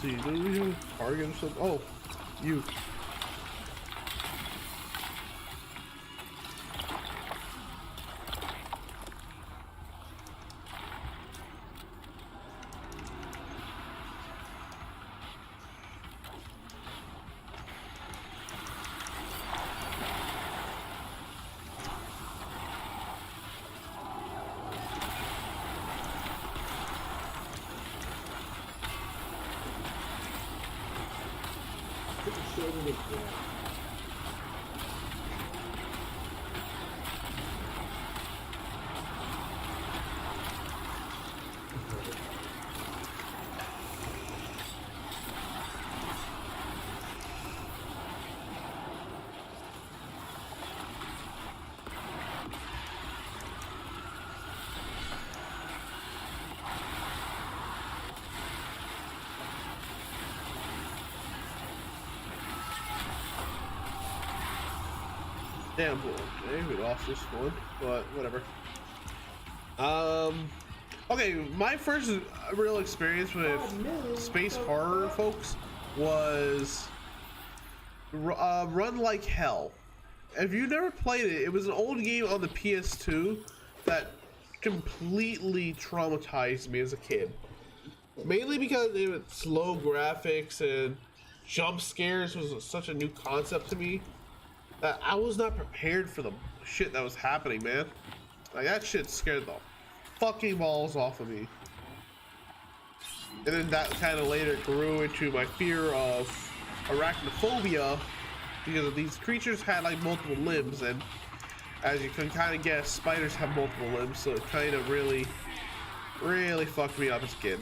See, do we have a target or something? Oh, you. really good. Damn, okay, we lost this one, but whatever. Okay, my first real experience with space horror, folks, was Run Like Hell. If you never played it, it was an old game on the PS2 that completely traumatized me as a kid. Mainly because it was slow graphics and jump scares was such a new concept to me that I was not prepared for the shit that was happening, man. Like, that shit scared the fucking balls off of me. And then that kind of later grew into my fear of arachnophobia because of these creatures had like multiple limbs, and as you can kind of guess, spiders have multiple limbs, so it kind of really fucked me up as a kid.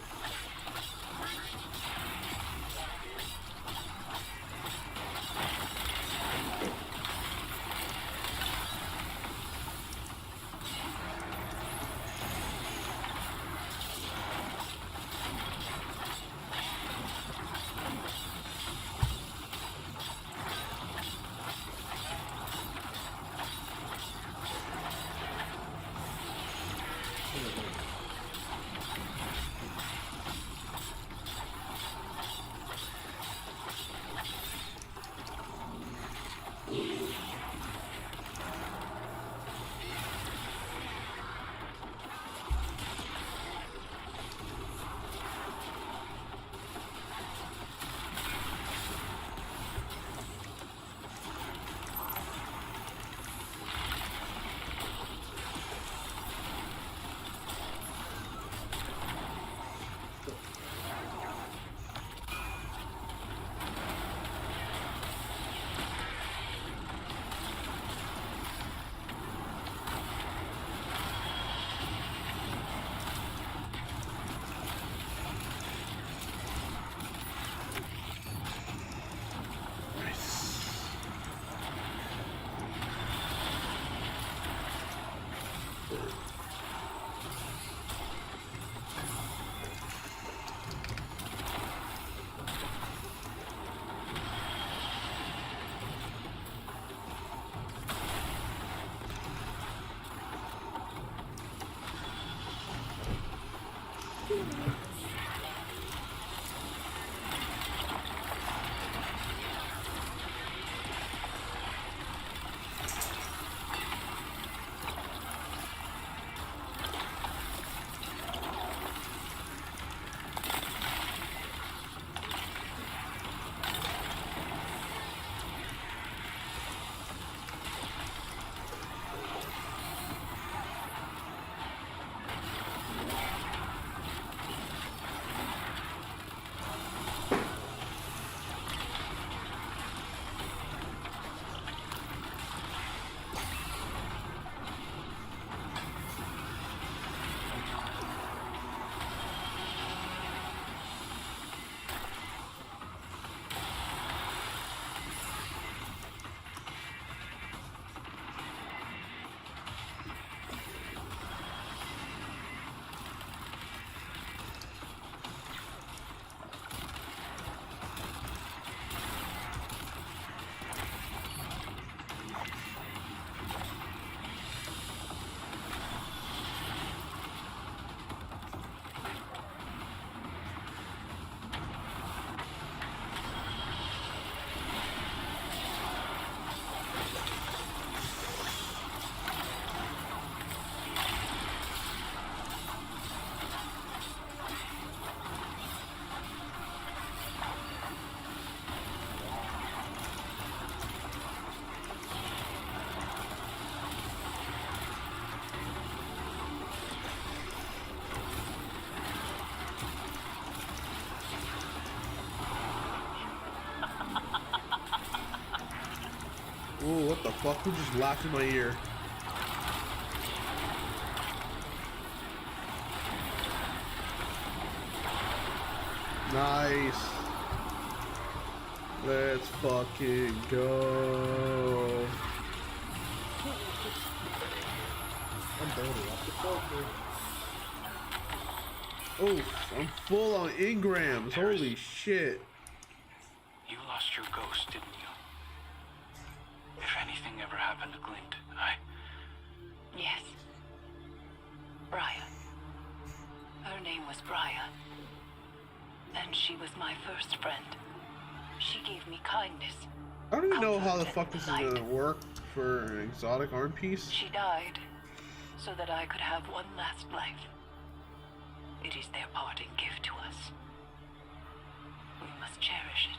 fuck? Who just laughed in my ear? Nice. Let's fucking go. I'm barely off the poker. Oh, I'm full on engrams. Holy shit. You lost your ghost, didn't you? If anything ever happened to Glint, Yes. Briar. Her name was Briar. And she was my first friend. She gave me kindness. I don't even know how the comfort, fuck this is and light. gonna work for an exotic arm piece. She died so that I could have one last life. It is their parting gift to us. We must cherish it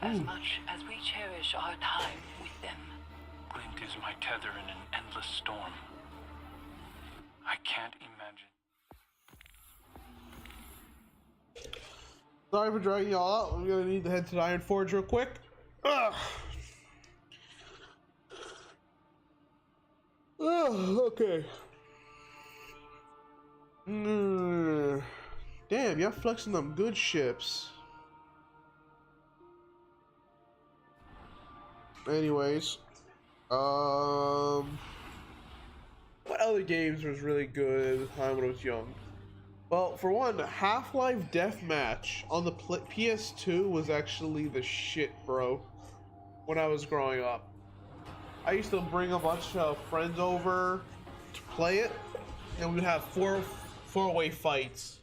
as much as we cherish our time with them. Glint is my tether in an endless storm. I can't imagine. Sorry for dragging y'all out. I'm gonna need to head to the Iron Forge real quick. Ugh. Okay. Damn, y'all flexing them good ships. Anyways, what other games was really good at the time when I was young? Well, for one, Half-Life Deathmatch on the PS2 was actually the shit, bro. When I was growing up, I used to bring a bunch of friends over to play it, and we'd have four-way fights.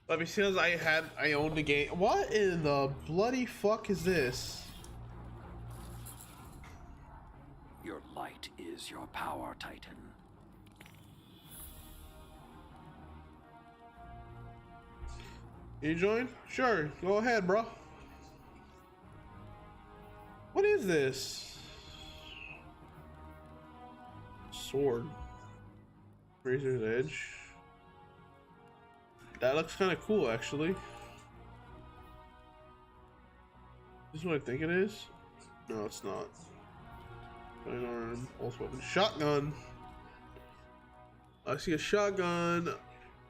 But because I owned the game. What in the bloody fuck is this? Your light is your power, Titan. You join? Sure, go ahead, bro. What is this? Sword. Razor's Edge. That looks kind of cool, actually. This is what I think it is? No, it's not. Sidearm, pulse weapon, shotgun. I see a shotgun.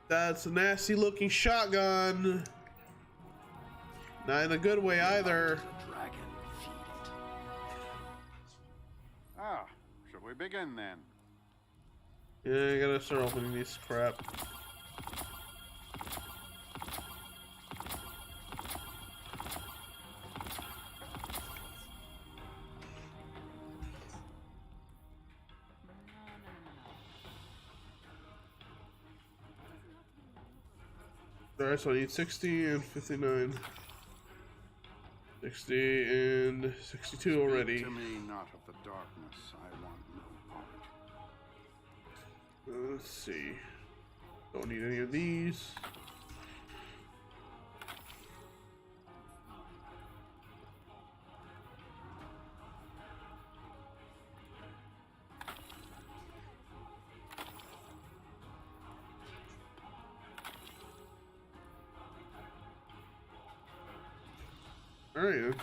That's a nasty looking shotgun. Not in a good way either. Dragon, feed it. Ah, should we begin then? Yeah, I gotta start opening this crap. Alright, so I need 60 and 59. 60 and 62 already. Speak to me not of the darkness. I want no part. Let's see. Don't need any of these. Alright.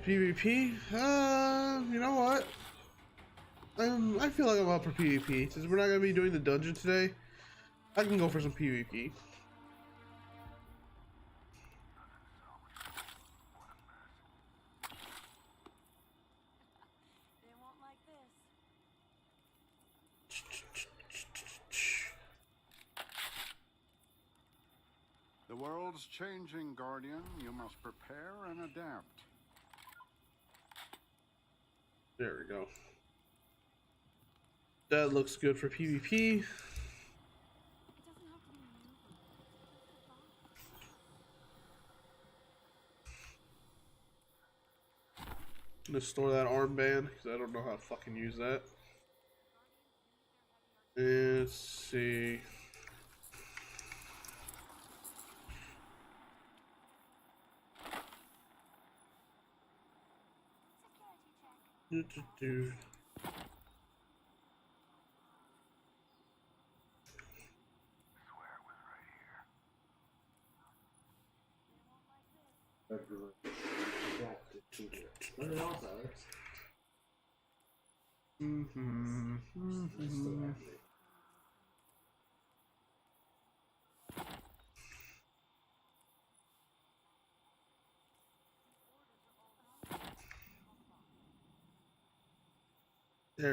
PvP? You know what? I feel like I'm up for PvP. Since we're not gonna be doing the dungeon today, I can go for some PvP. The world's changing, Guardian. You must prepare and adapt. There we go. That looks good for PvP. I'm gonna store that armband because I don't know how to fucking use that. Let's see. Do. Everyone adapted to it. What else? There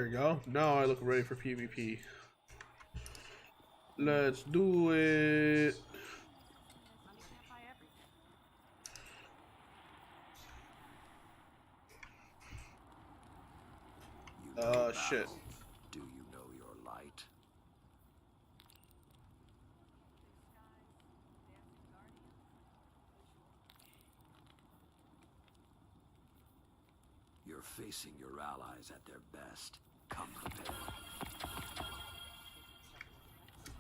we go. Now I look ready for PvP. Let's do it. Shit. Do you know your light? You're facing your allies at their best. Come prepared.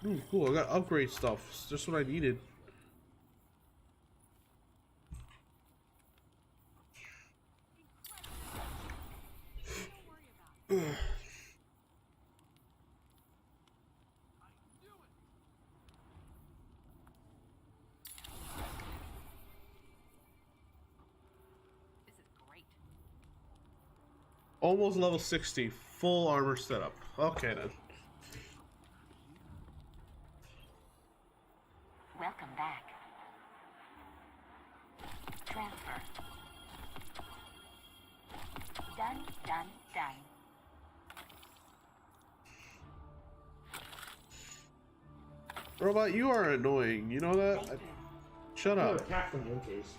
Ooh, cool. I got upgrade stuff. It's just what I needed. Almost level 60, full armor setup. Okay then. Welcome back. Transfer. Done, done, done. Robot, you are annoying. You know that? Shut I'm up. gonna attack them in case.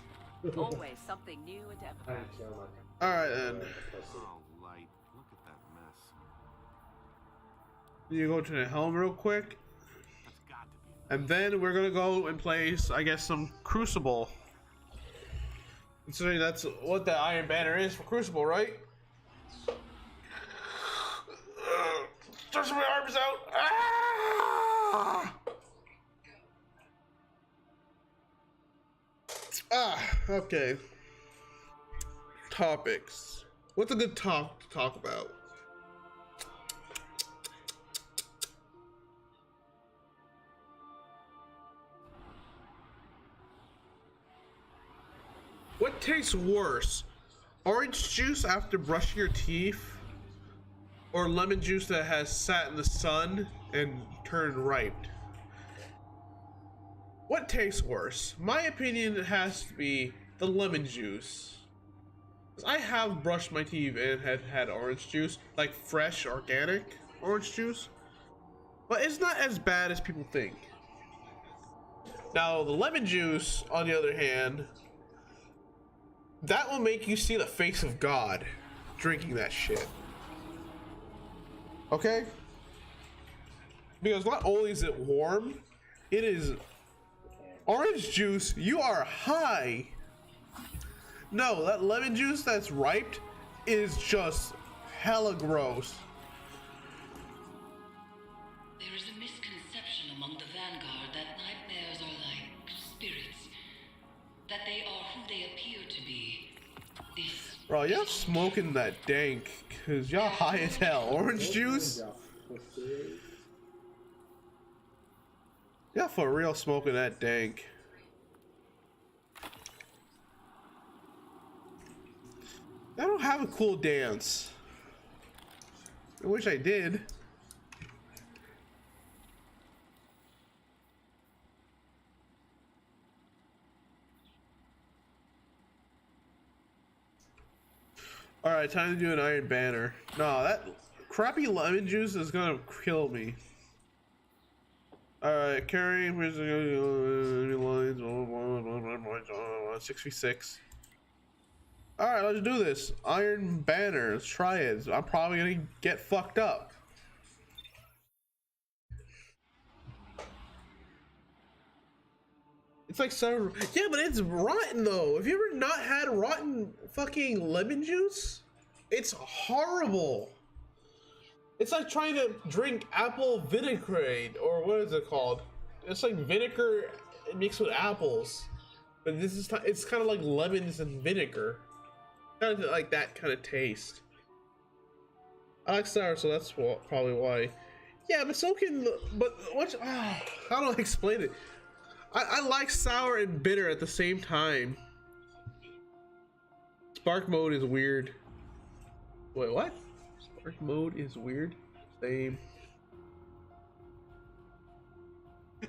Always something new and I ever. didn't kill him. Alright then. Oh, light. Look at that mess. You go to the helm real quick. That's got to be. And then we're gonna go and play, I guess, some Crucible. Considering that's what the Iron Banner is for Crucible, right? Stretch my arms out! Ah! Okay. Topics. What's a good talk to talk about? What tastes worse? Orange juice after brushing your teeth? Or lemon juice that has sat in the sun and turned ripe? What tastes worse? My opinion, it has to be the lemon juice. 'Cause I have brushed my teeth and had orange juice, like fresh, organic orange juice. But it's not as bad as people think. Now, the lemon juice, on the other hand, that will make you see the face of God drinking that shit. Okay? Because not only is it warm, it is orange juice, you are high. No, that lemon juice that's ripe is just hella gross. There is a misconception among the Vanguard that nightmares are like spirits, that they are who they appear to be. This Bro, y'all smoking that dank, cause y'all high as hell. Orange juice? Y'all for real smoking that dank. I don't have a cool dance. I wish I did. Alright, time to do an Iron Banner. No, that crappy lemon juice is gonna kill me. Alright, carrying lines 6v6. Alright, let's do this. Iron Banner, let's try it. I'm probably gonna get fucked up. It's like some, yeah, but it's rotten though. Have you ever not had rotten fucking lemon juice? It's horrible. It's like trying to drink apple vinaigrette, or what is it called? It's like vinegar mixed with apples. But this is, it's kind of like lemons and vinegar. Kind of like that kind of taste. I like sour, so that's probably why. Yeah, but so can, but what, how do I explain it? I like sour and bitter at the same time. Spark mode is weird. Wait, what? Dark mode is weird. Same.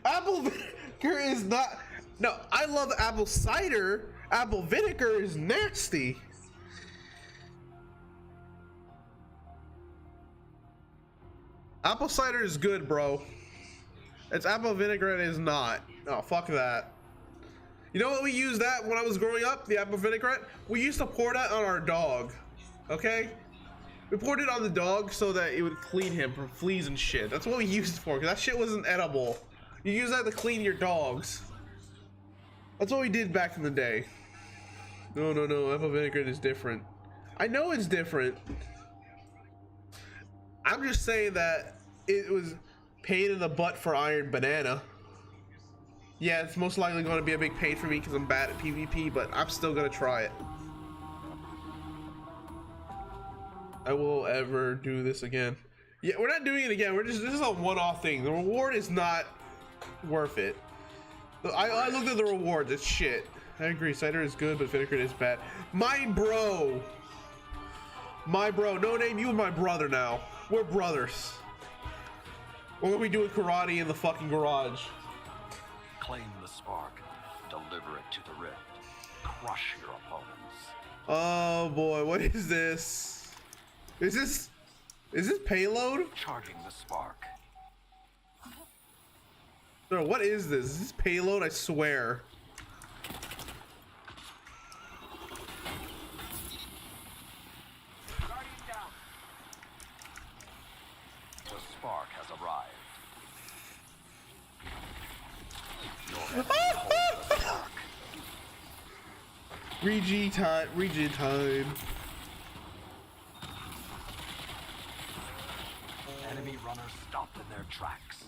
Apple vinegar is not. No, I love apple cider. Apple vinegar is nasty. Apple cider is good, bro. It's apple vinegar and it is not. Oh, fuck that. You know what we used that when I was growing up? The apple vinaigrette? We used to pour that on our dog. Okay? We poured it on the dog so that it would clean him from fleas and shit. That's what we used it for, because that shit wasn't edible. You use that to clean your dogs. That's what we did back in the day. No, no, no. Apple vinaigrette is different. I know it's different. I'm just saying that it was pain in the butt for Iron Banana. Yeah, it's most likely going to be a big pain for me because I'm bad at PvP, but I'm still going to try it. I will ever do this again. Yeah, we're not doing it again. This is a one-off thing. The reward is not worth it. I looked at the rewards. It's shit. I agree. Cider is good, but vinegar is bad. My bro. No name, you and my brother now. We're brothers. We're gonna be doing karate in the fucking garage. Claim the spark. Deliver it to the rift. Crush your opponents. Oh boy, what is this? Is this payload? Charging the spark. Bro, what is this? Is this payload? I swear. The spark has arrived. Regi time. Enemy runners stopped in their tracks.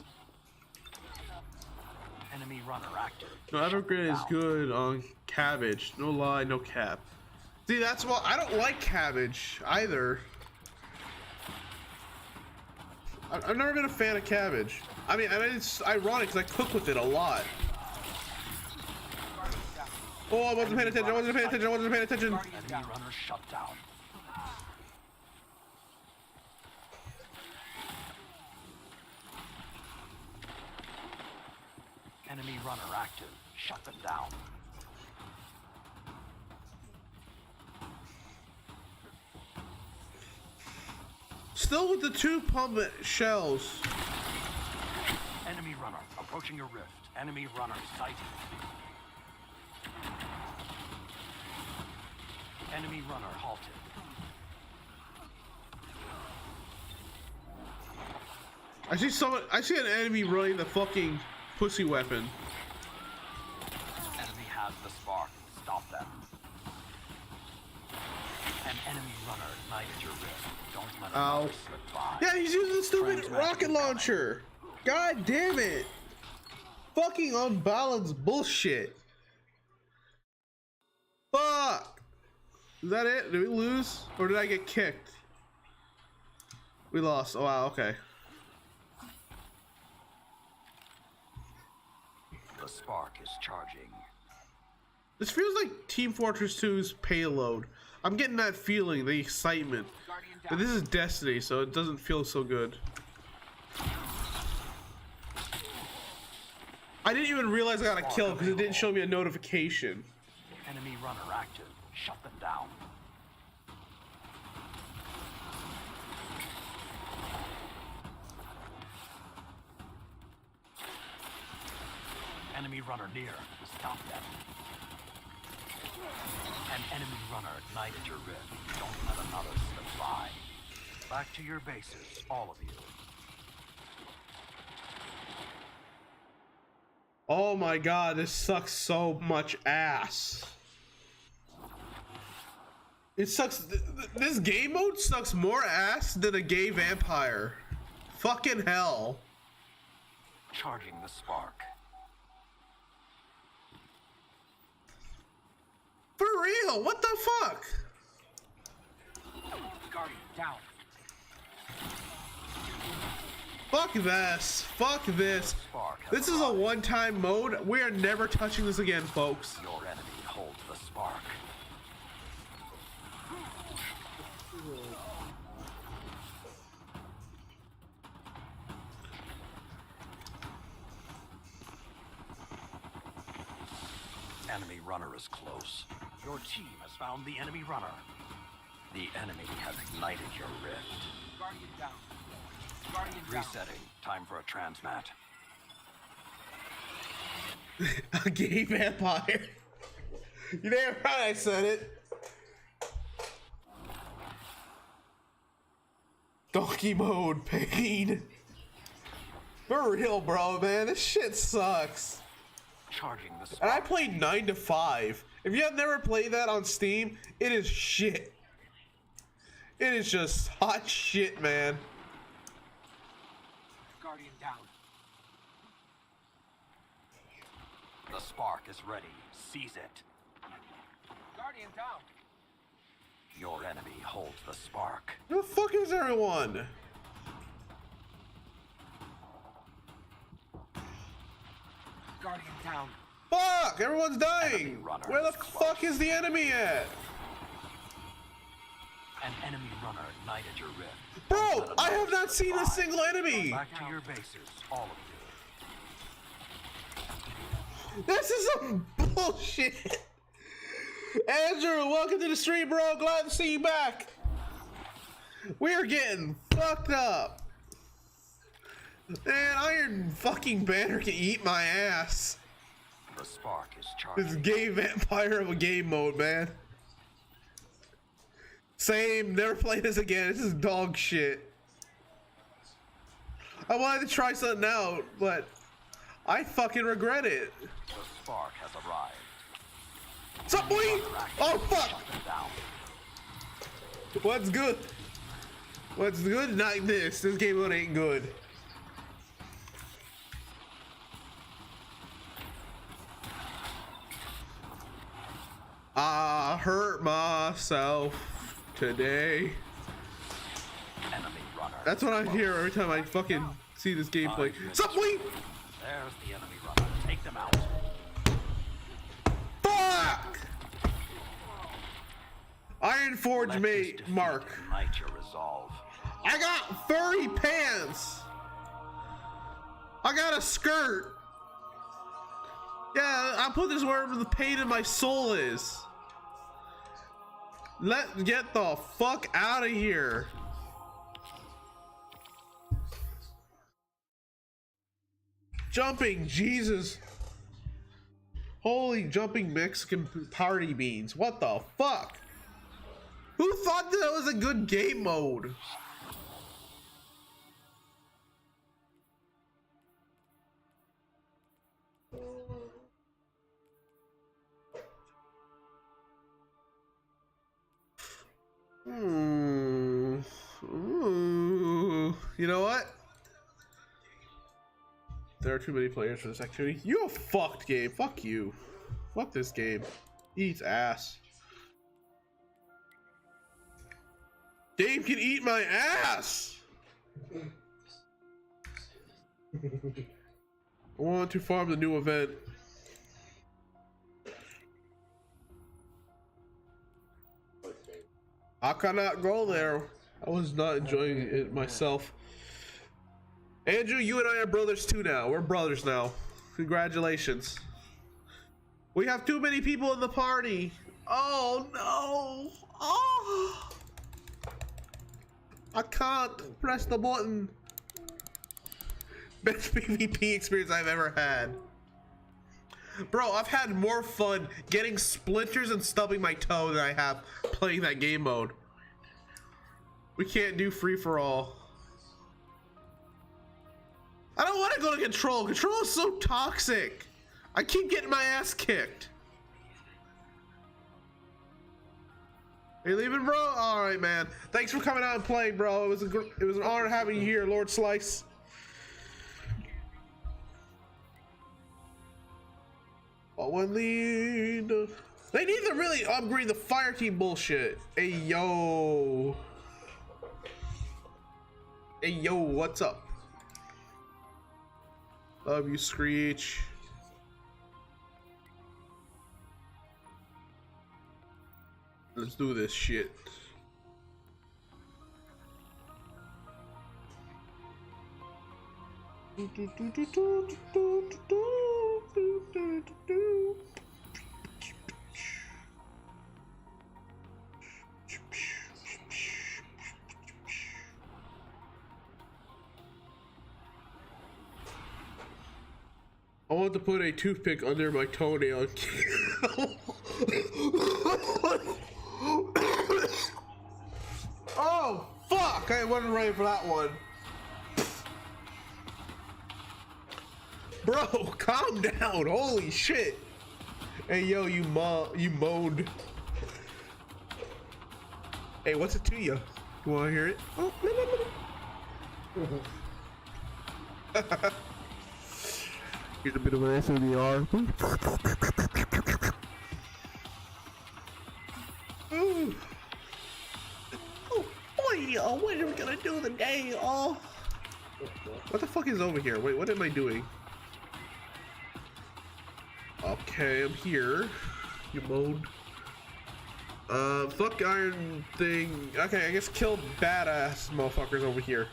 Enemy runner active. No, Evergreen is good on cabbage. No lie, no cap. See, that's why I don't like cabbage either. I've never been a fan of cabbage. I mean, and it's ironic because I cook with it a lot. Oh, I wasn't paying attention. I wasn't paying attention. Enemy runner shut down. Enemy runner active. Shut them down. Still with the 2 pump shells. Enemy runner approaching your rift. Enemy runner sighted. Enemy runner halted. I see an enemy running the fucking pussy weapon. Enemy has the spark. Stop them. An enemy runner ignited your rift. Don't let him slip by. Yeah, he's using the stupid rocket launcher. God damn it. Fucking unbalanced bullshit. Fuck. Is that it? Did we lose? Or did I get kicked? We lost. Oh wow, okay. The spark is charging. This feels like Team Fortress 2's payload. I'm getting that feeling, the excitement. But this is Destiny, so it doesn't feel so good. I didn't even realize I got a kill because it didn't show me a notification. Enemy runner active. Shut them down. Enemy runner near. Stop them. An enemy runner ignited your rift. Don't let another slip by. Back to your bases, all of you. Oh my god, this sucks so much ass. It sucks. This game mode sucks more ass than a gay vampire. Fucking hell. Charging the spark. For real, what the fuck? Guardian down. Fuck this. Fuck this. This is a one-time mode. We are never touching this again, folks. Your enemy holds the spark. enemy runner is close. Your team has found the enemy runner. The enemy has ignited your rift. Guardian down. Guardian down. Resetting. Time for a transmat. A gay vampire. You damn right I said it. Donkey mode pain. For real, bro, man. This shit sucks. Charging the spark. And I played 9 to 5. If you have never played that on Steam, it is shit. It is just hot shit, man. Guardian down. The spark is ready. Seize it. Guardian down. Your enemy holds the spark. Who the fuck is everyone? Guardian down. Fuck! Everyone's dying! Enemy runner Where the is close. fuck is the enemy at? An enemy runner ignited your rift. Bro, I have not seen a single enemy! Back to your bases, all of you. This is some bullshit! Andrew, welcome to the stream, bro. Glad to see you back. We are getting fucked up. Man, Iron fucking Banner can eat my ass. The spark is charged. This gay vampire of a game mode, man. Same, never play this again. This is dog shit. I wanted to try something out, but I fucking regret it. The spark has arrived. Sup, boy? Oh, fuck. What's good? What's good? Not this. This game mode ain't good. I hurt myself today. Enemy runner. That's what I hear every time I fucking see this gameplay. Sup, boy? There's the enemy runner. Take them out. Fuck! Iron Forge Let this mate defeat Mark. ignite your resolve. I got furry pants. I got a skirt. Yeah, I put this wherever the pain in my soul is. Let's get the fuck out of here. Jumping, Jesus. Holy jumping Mexican party beans. What the fuck? Who thought that was a good game mode? You know what? There are too many players for this activity. You a fucked game. Fuck you. Fuck this game. Eats ass. Game can eat my ass. I want to farm the new event. I cannot go there. I was not enjoying it myself. Andrew, you and I are brothers too now. We're brothers now. Congratulations. We have too many people in the party. Oh no. Oh. I can't press the button. Best PvP experience I've ever had. Bro, I've had more fun getting splinters and stubbing my toe than I have playing that game mode. We can't do free for all. I don't want to go to control. Control is so toxic. I keep getting my ass kicked. Are you leaving, bro? All right, man. Thanks for coming out and playing, bro. It was an honor having you here, Lord Slice. Oh, one lead. They need to really upgrade the fire team bullshit. Hey, yo. Hey, yo, what's up? Love you, Screech. Let's do this shit. I want to put a toothpick under my toenail. Oh, fuck! I wasn't ready for that one. Bro, calm down. Holy shit. Hey, yo, you moaned. Hey, what's it to you? You want to hear it? Oh, here's a bit of an SMR. Oh, boy, what are we gonna do today? Oh, what the fuck is over here? Wait, what am I doing? Okay, I'm here. You moaned. Fuck iron thing. Okay, I guess kill badass motherfuckers over here.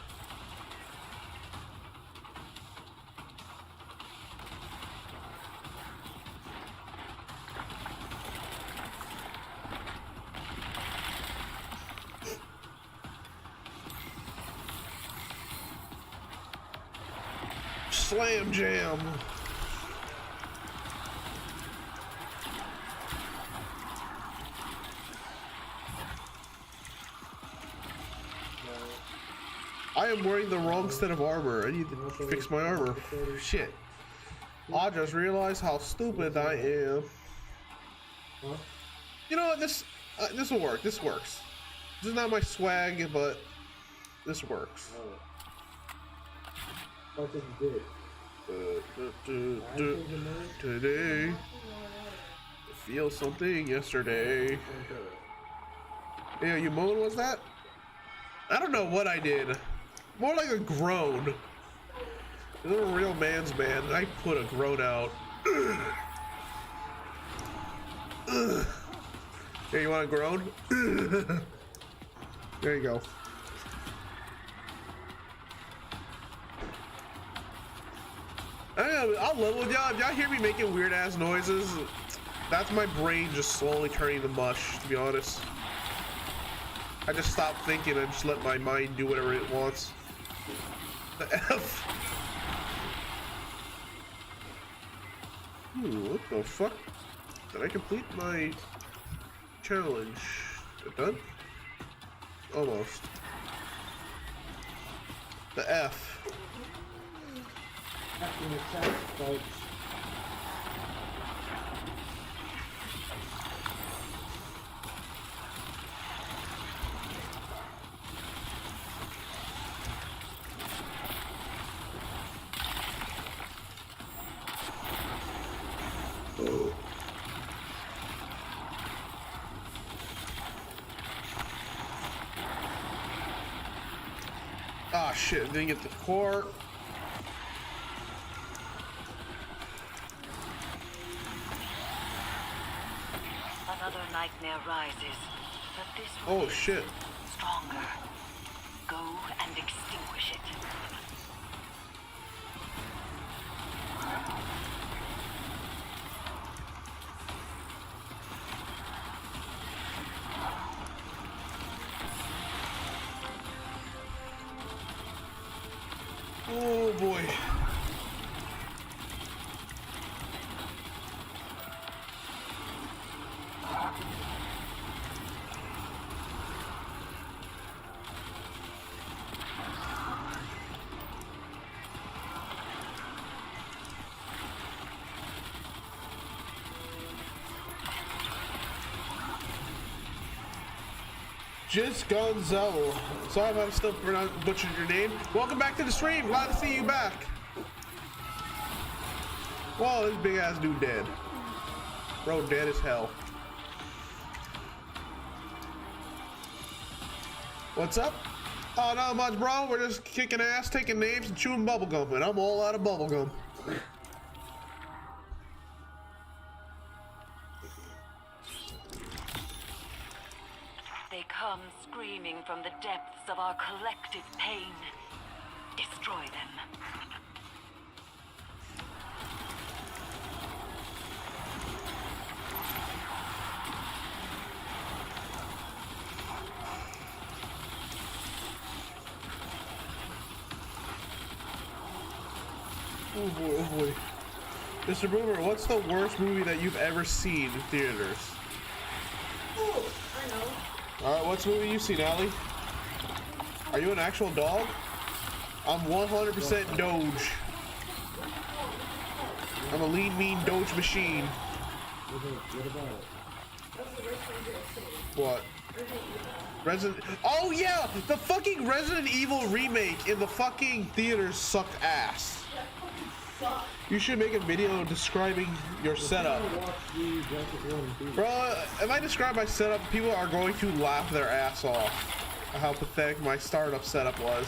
Slam jam. I am wearing the wrong set of armor. I need to fix my armor. Shit. I just realized how stupid I am. You know what? This will work. This works. This is not my swag, but this works. Today, feel something yesterday. Yeah, you moan was that? I don't know what I did. More like a groan. You're a real man's man. I put a groan out. Hey, you want a groan? There you go. I'll level with y'all. If y'all hear me making weird ass noises, that's my brain just slowly turning to mush, to be honest. I just stop thinking and just let my mind do whatever it wants. The F. What the fuck? Did I complete my challenge? Is it done? Almost. The F. Ah, shit, didn't get the core. Another nightmare rises, but this one is shit. stronger. Go and extinguish it. Oh boy. Just Gonzalo. Sorry if I'm still butchered your name. Welcome back to the stream. Glad to see you back. Whoa, this big ass dude dead. Bro, dead as hell. What's up? Oh, not much, bro. We're just kicking ass, taking names, and chewing bubblegum, and I'm all out of bubblegum. They come screaming from the depths of our collective pain. Destroy them. Oh boy, oh boy. Mr. Boomer, what's the worst movie that you've ever seen in theaters? Oh, I know. Alright, what's the movie you've seen, Allie? Are you an actual dog? I'm 100% Doge. I'm a lean, mean Doge machine. What about it? What? Resident... Oh yeah! The fucking Resident Evil remake in the fucking theaters sucked ass. You should make a video describing your setup. Bro, if I describe my setup, people are going to laugh their ass off at how pathetic my startup setup was.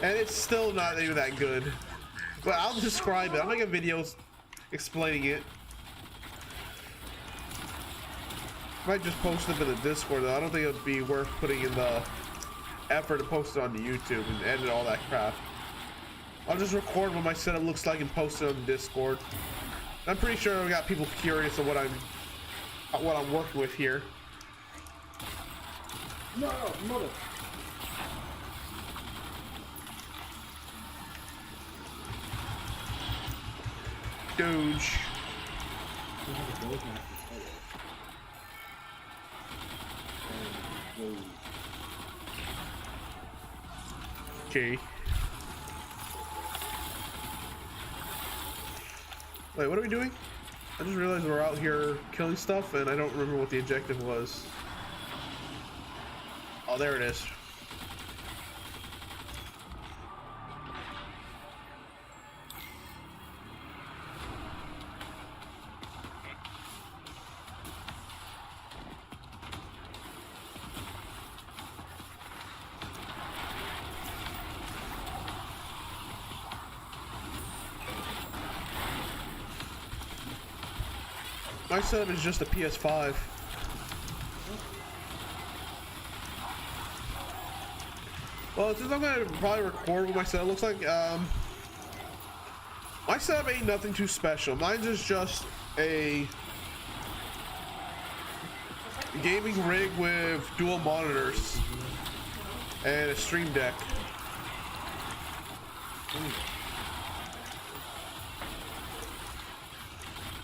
And it's still not even that good. But I'll describe it. I'll make a video explaining it. Might just post it in the Discord though. I don't think it would be worth putting in the effort to post it on the YouTube and edit all that crap. I'll just record what my setup looks like and post it on the Discord. I'm pretty sure I got people curious of what I'm working with here. No, mother. Doge. Okay. Wait, what are we doing? I just realized we're out here killing stuff and I don't remember what the objective was. Oh, there it is. My setup is just a PS5. Well, since I'm gonna probably record what my setup looks like, my setup ain't nothing too special. Mine's is just a gaming rig with dual monitors and a stream deck.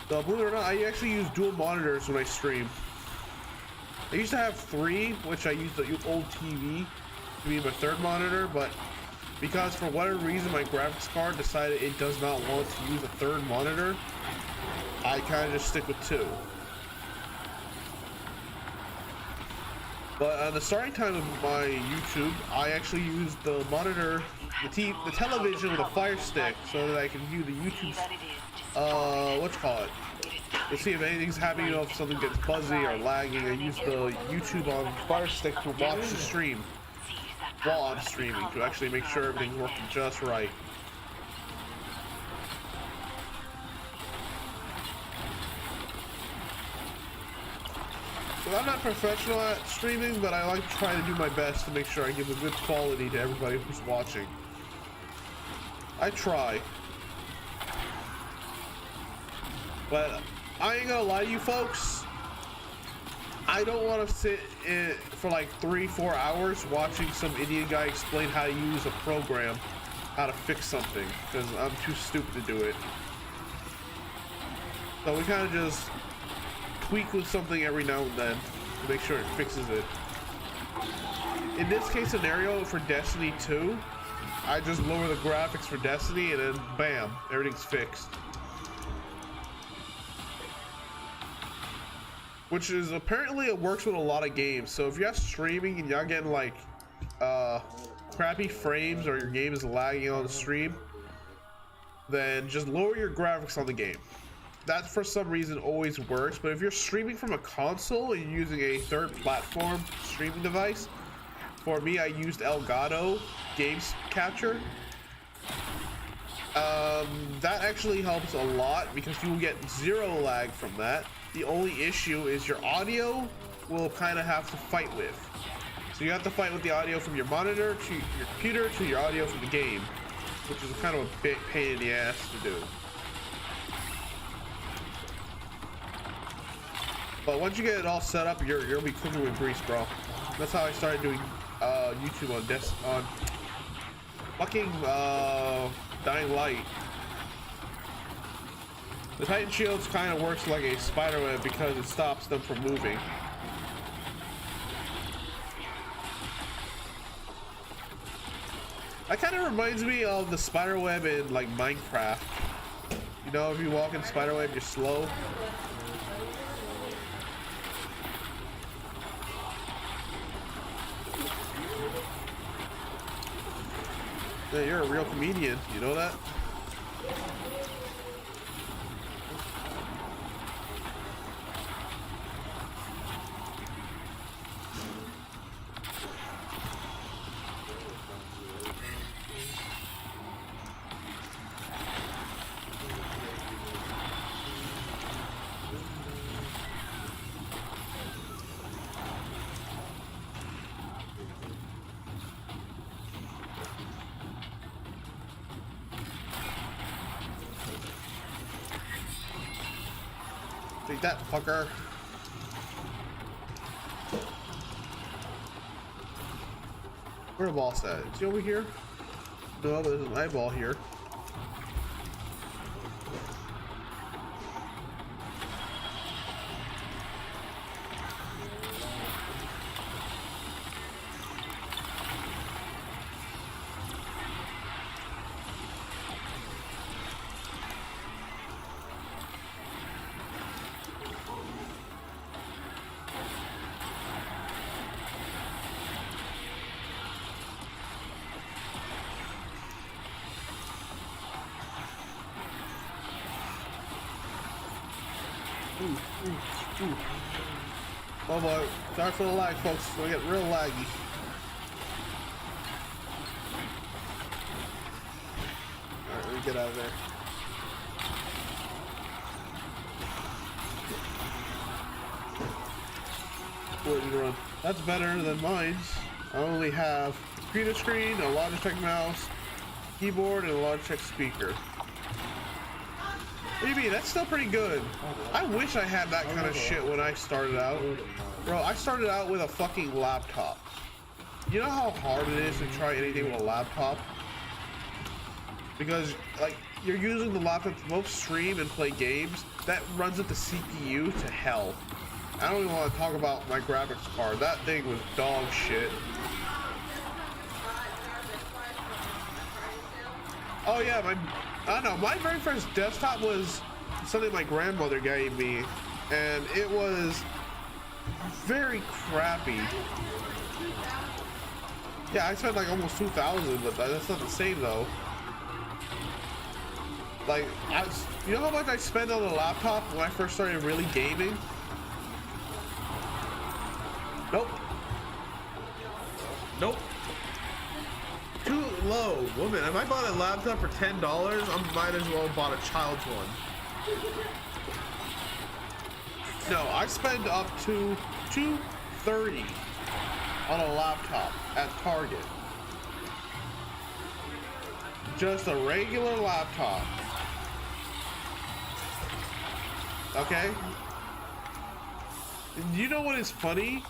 So, believe it or not, I actually use dual monitors when I stream. I used to have 3, which I used the old TV to be my third monitor, but because for whatever reason my graphics card decided it does not want to use a third monitor, I kind of just stick with 2. But on the starting time of my YouTube, I actually used the monitor, the television with a Fire Stick, so that I can view the YouTube, whatchamacallit, to see if anything's happening, you know, if something gets fuzzy or lagging. I use the YouTube on Fire Stick to watch the stream while I'm streaming, to actually make sure everything's working just right. So I'm not professional at streaming, but I like to try to do my best to make sure I give a good quality to everybody who's watching. I try. But I ain't gonna lie to you folks, I don't want to sit for like 3-4 hours watching some Indian guy explain how to use a program, how to fix something, because I'm too stupid to do it. So we kind of just tweak with something every now and then to make sure it fixes it. In this case scenario for Destiny 2, I just lower the graphics for Destiny and then bam, everything's fixed. Which is apparently it works with a lot of games. So if you're streaming and y'all getting like crappy frames or your game is lagging on the stream, then just lower your graphics on the game. That for some reason always works. But if you're streaming from a console and you're using a third platform streaming device, for me I used Elgato Games Capture. That actually helps a lot because you will get 0 lag from that. The only issue is your audio will kind of have to fight with. So you have to fight with the audio from your monitor to your computer to your audio from the game, which is kind of a big pain in the ass to do. But once you get it all set up, you'll be cooking with grease, bro. That's how I started doing YouTube on fucking Dying Light. The Titan Shields kind of works like a spiderweb because it stops them from moving. That kind of reminds me of the spiderweb in like Minecraft. You know, if you walk in spiderweb, you're slow. Yeah, you're a real comedian. You know that? Take that, fucker. Where the boss at? Is he over here? No, there's an eyeball here. Oh boy, sorry for the lag, folks. It's gonna get real laggy. Alright, let me get out of there. Wouldn't run. That's better than mine. I only have a computer screen, a Logitech mouse, keyboard, and a Logitech speaker. What do you mean? That's still pretty good. I wish I had that kind of shit when I started out. Bro, I started out with a fucking laptop. You know how hard it is to try anything with a laptop? Because, like, you're using the laptop to both stream and play games. That runs at the CPU to hell. I don't even want to talk about my graphics card. That thing was dog shit. Oh yeah, I don't know, my very first desktop was something my grandmother gave me, and it was very crappy. Yeah, I spent like almost 2,000, but that's not the same though. Like, you know how much I spent on a laptop when I first started really gaming? Nope. Nope. Too low. Woman, if I bought a laptop for $10, I might as well have bought a child's one. No, I spend up to $230 on a laptop at Target. Just a regular laptop. Okay? You know what is funny?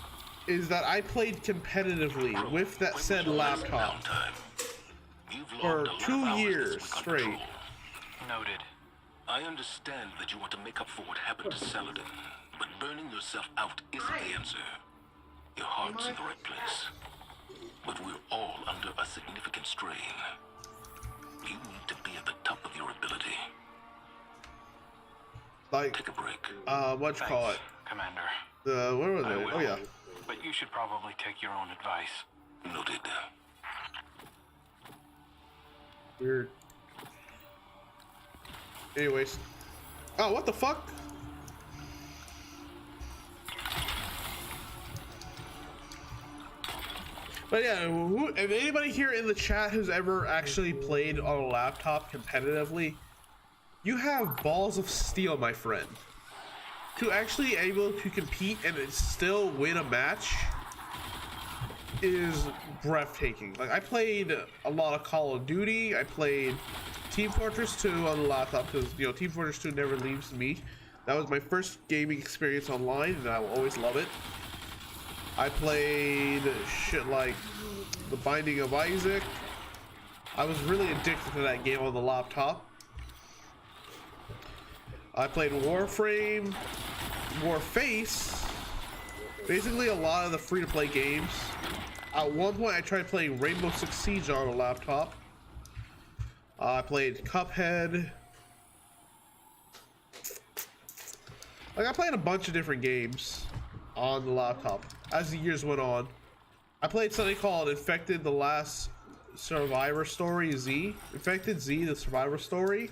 Is that I played competitively with that said laptop for 2 years straight. Noted. I understand that you want to make up for what happened to Saladin, but burning yourself out isn't the answer. Your heart's in the right place, but we're all under a significant strain. You need to be at the top of your ability. Like, take a break. What you call it? Commander. Where was it? Oh yeah. But you should probably take your own advice. Noted. Weird. Anyways. Oh, what the fuck? But yeah, if anybody here in the chat who's ever actually played on a laptop competitively, you have balls of steel, my friend. To actually able to compete and still win a match is breathtaking. Like, I played a lot of Call of Duty. I played Team Fortress 2 on the laptop because, you know, Team Fortress 2 never leaves me. That was my first gaming experience online, and I will always love it. I played shit like The Binding of Isaac. I was really addicted to that game on the laptop. I played Warframe, Warface, basically a lot of the free-to-play games. At one point, I tried playing Rainbow Six Siege on a laptop. I played Cuphead. Like, I played a bunch of different games on the laptop as the years went on. I played something called Infected: The Last Survivor Story Z. Infected Z: The Survivor Story,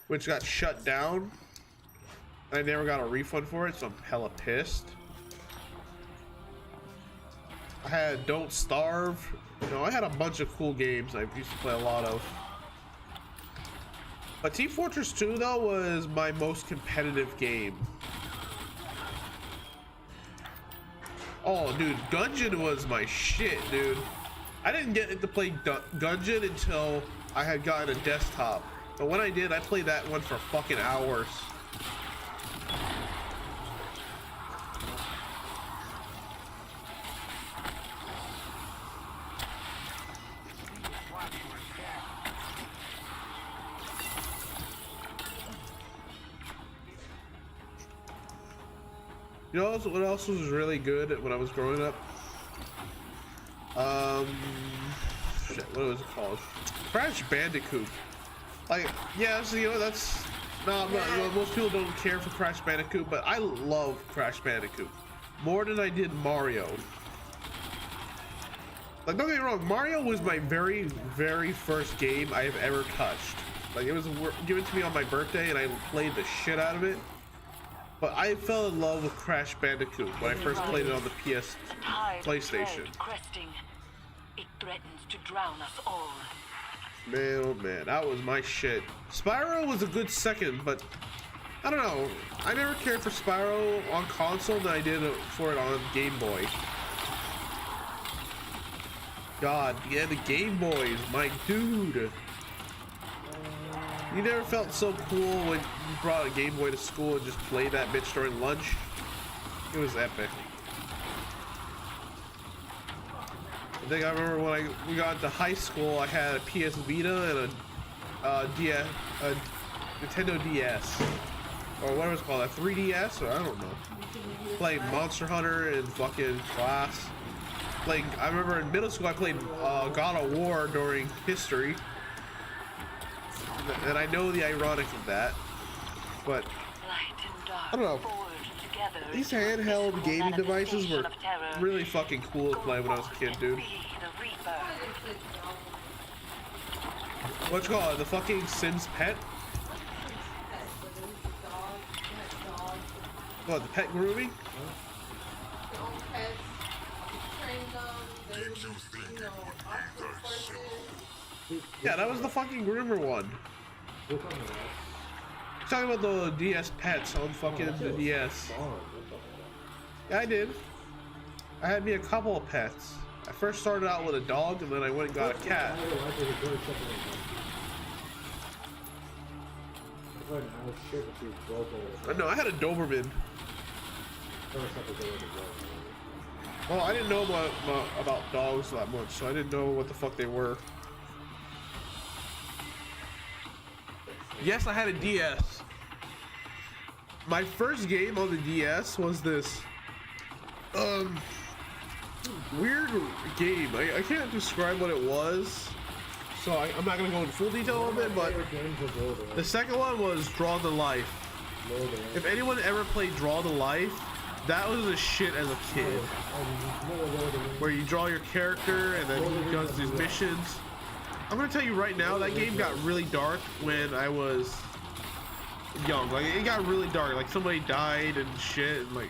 which got shut down. I never got a refund for it, so I'm hella pissed. I had Don't Starve. You know, I had a bunch of cool games I used to play a lot of. But Team Fortress 2, though, was my most competitive game. Oh, dude, Gungeon was my shit, dude. I didn't get to play Gungeon until I had gotten a desktop. But when I did, I played that one for fucking hours. You know what else was really good when I was growing up? Shit, what was it called? Crash Bandicoot. Like, yes, you know, that's not, most people don't care for Crash Bandicoot, but I love Crash Bandicoot more than I did Mario. Like, don't get me wrong, Mario was my very, very first game I have ever touched. Like, it was given to me on my birthday, and I played the shit out of it. But I fell in love with Crash Bandicoot when I first played it on the PlayStation. It threatens to drown us all. Man, oh man, that was my shit. Spyro was a good second, but I don't know. I never cared for Spyro on console than I did for it on Game Boy. God, yeah, the Game Boys, my dude. You never felt so cool when you brought a Game Boy to school and just played that bitch during lunch? It was epic. I think I remember when we got into high school, I had a PS Vita and a Nintendo DS. Or whatever it's called, a 3DS, or I don't know. Playing Monster Hunter in fucking class. I remember in middle school I played God of War during history. And I know the ironic of that, but I don't know. These handheld gaming devices were really fucking cool to play when I was a kid, dude. What's it called? The fucking Sims Pet? What, the pet grooming? Yeah, that was the fucking groomer one. Talking about the DS pets on fucking the DS. Yeah, I did. I had me a couple of pets. I first started out with a dog, and then I went and got a cat. No, I had a Doberman. Well, I didn't know about dogs that much, so I didn't know what the fuck they were. Yes, I had a DS. My first game on the DS was this weird game. I can't describe what it was, so I'm not gonna go into full detail on it, but the second one was Draw to Life. If anyone ever played Draw to Life, that was the shit as a kid. Where you draw your character and then he does these missions. I'm gonna tell you right now, that game got really dark when I was young. Like, it got really dark. Like, somebody died and shit. And, like,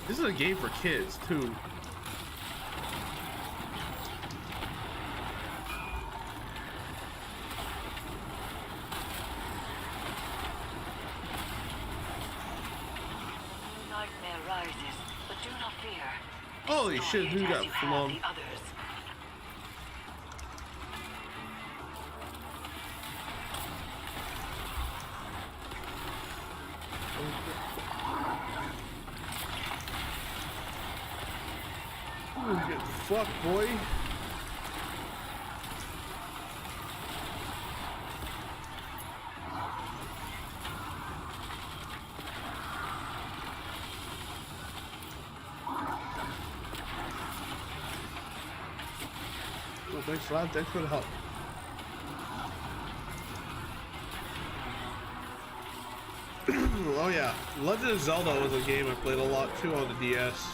this is a game for kids too. Nightmare rises, but do not fear. Holy shit, dude got flung. Get fucked, boy. Thanks, Rob. Thanks for the help. Oh yeah, Legend of Zelda was a game I played a lot too on the DS.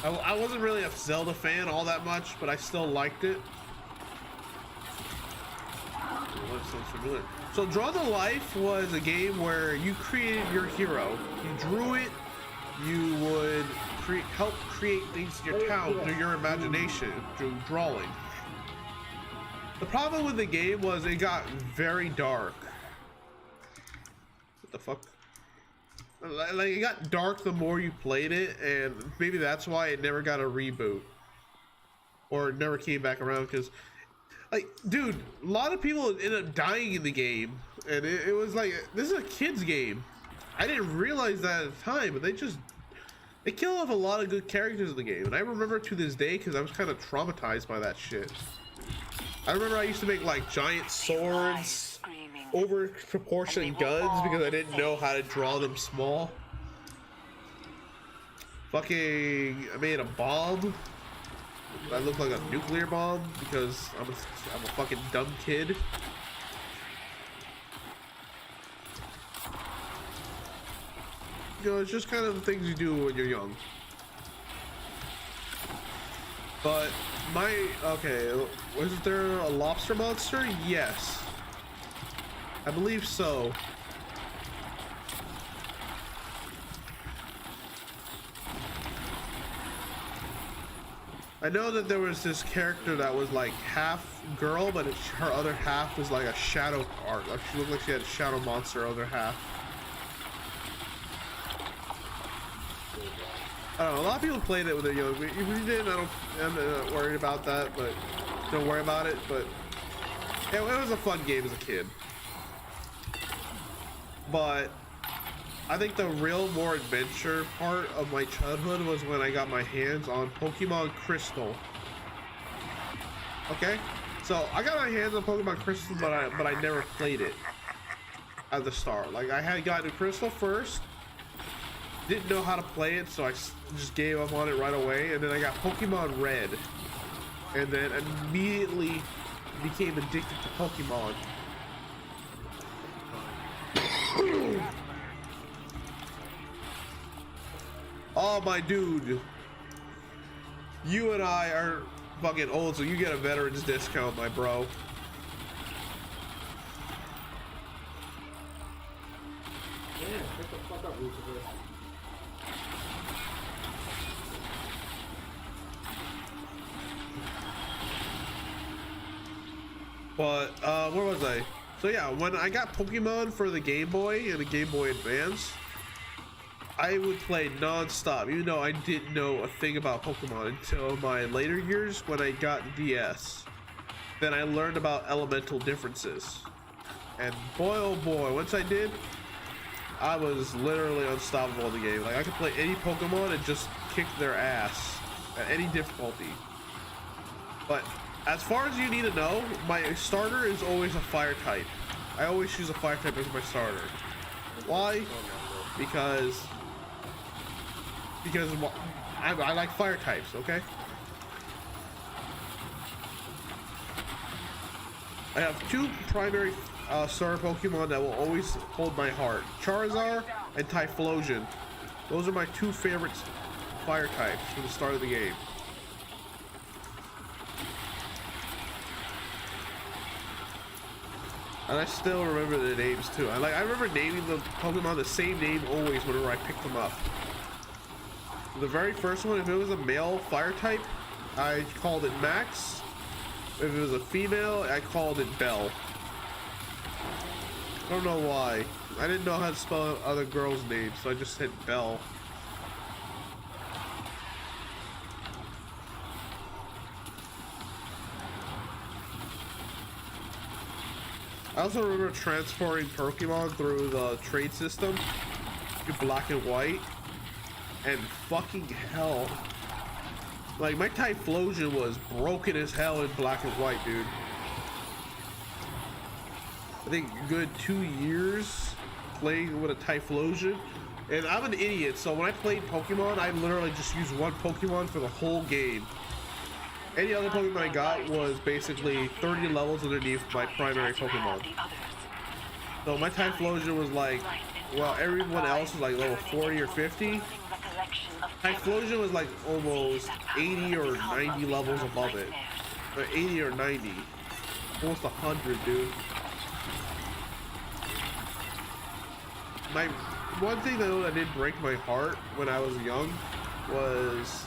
I wasn't really a Zelda fan all that much, but I still liked it. Oh, that sounds familiar. So Draw to Life was a game where you created your hero. You drew it. You would help create things in your town through your imagination, through drawing. The problem with the game was it got very dark. What the fuck? Like, it got dark the more you played it, and maybe that's why it never got a reboot. Or it never came back around, because, like, dude, a lot of people ended up dying in the game, and it was like, this is a kid's game. I didn't realize that at the time, but they killed off a lot of good characters in the game, and I remember to this day, because I was kind of traumatized by that shit. I remember I used to make, like, giant swords, over proportionate guns because I didn't know how to draw them small. Fucking, I made a bomb that looked like a nuclear bomb because I'm a fucking dumb kid. You know, it's just kind of the things you do when you're young. But okay, was there a lobster monster? Yes. I believe so. I know that there was this character that was like half girl, but her other half was like a shadow art. Like she looked like she had a shadow monster other half. I don't know, a lot of people played it when they're young. If we didn't, I'm not worried about that, but don't worry about it. But it was a fun game as a kid. But I think the real more adventure part of my childhood was when I got my hands on Pokemon Crystal. Okay, so I got my hands on Pokemon Crystal, but I never played it at the start. Like, I had gotten Crystal first, didn't know how to play it, so I just gave up on it right away. And then I got Pokemon Red, and then immediately became addicted to Pokemon. Oh, my dude, you and I are fucking old, so you get a veteran's discount, my bro. Yeah, shut the fuck up, Lucifer. But where was I? So yeah, when I got Pokemon for the Game Boy and the Game Boy Advance, I would play non-stop, even though I didn't know a thing about Pokemon until my later years when I got DS. Then I learned about elemental differences. And boy oh boy, once I did, I was literally unstoppable in the game. Like, I could play any Pokemon and just kick their ass at any difficulty. But as far as you need to know, my starter is always a fire type. I always choose a fire type as my starter. Why? Because I like fire types, okay? I have two primary starter Pokemon that will always hold my heart. Charizard and Typhlosion. Those are my two favorite fire types from the start of the game. And I still remember the names too. I remember naming the Pokemon the same name always whenever I picked them up. The very first one, if it was a male fire type, I called it Max. If it was a female, I called it Belle. I don't know why. I didn't know how to spell other girls' names, so I just said Belle. I also remember transporting Pokemon through the trade system in black and white, and fucking hell, like, my Typhlosion was broken as hell in black and white, dude. I think a good 2 years playing with a Typhlosion, and I'm an idiot, so when I played Pokemon, I literally just used one Pokemon for the whole game. Any other Pokemon I got was basically 30 levels underneath my primary Pokemon. So my Typhlosion was like, well, everyone else was like level 40 or 50. Typhlosion was like almost 80 or 90 levels above it. 80 or 90. Almost 100, dude. My one thing though that did break my heart when I was young was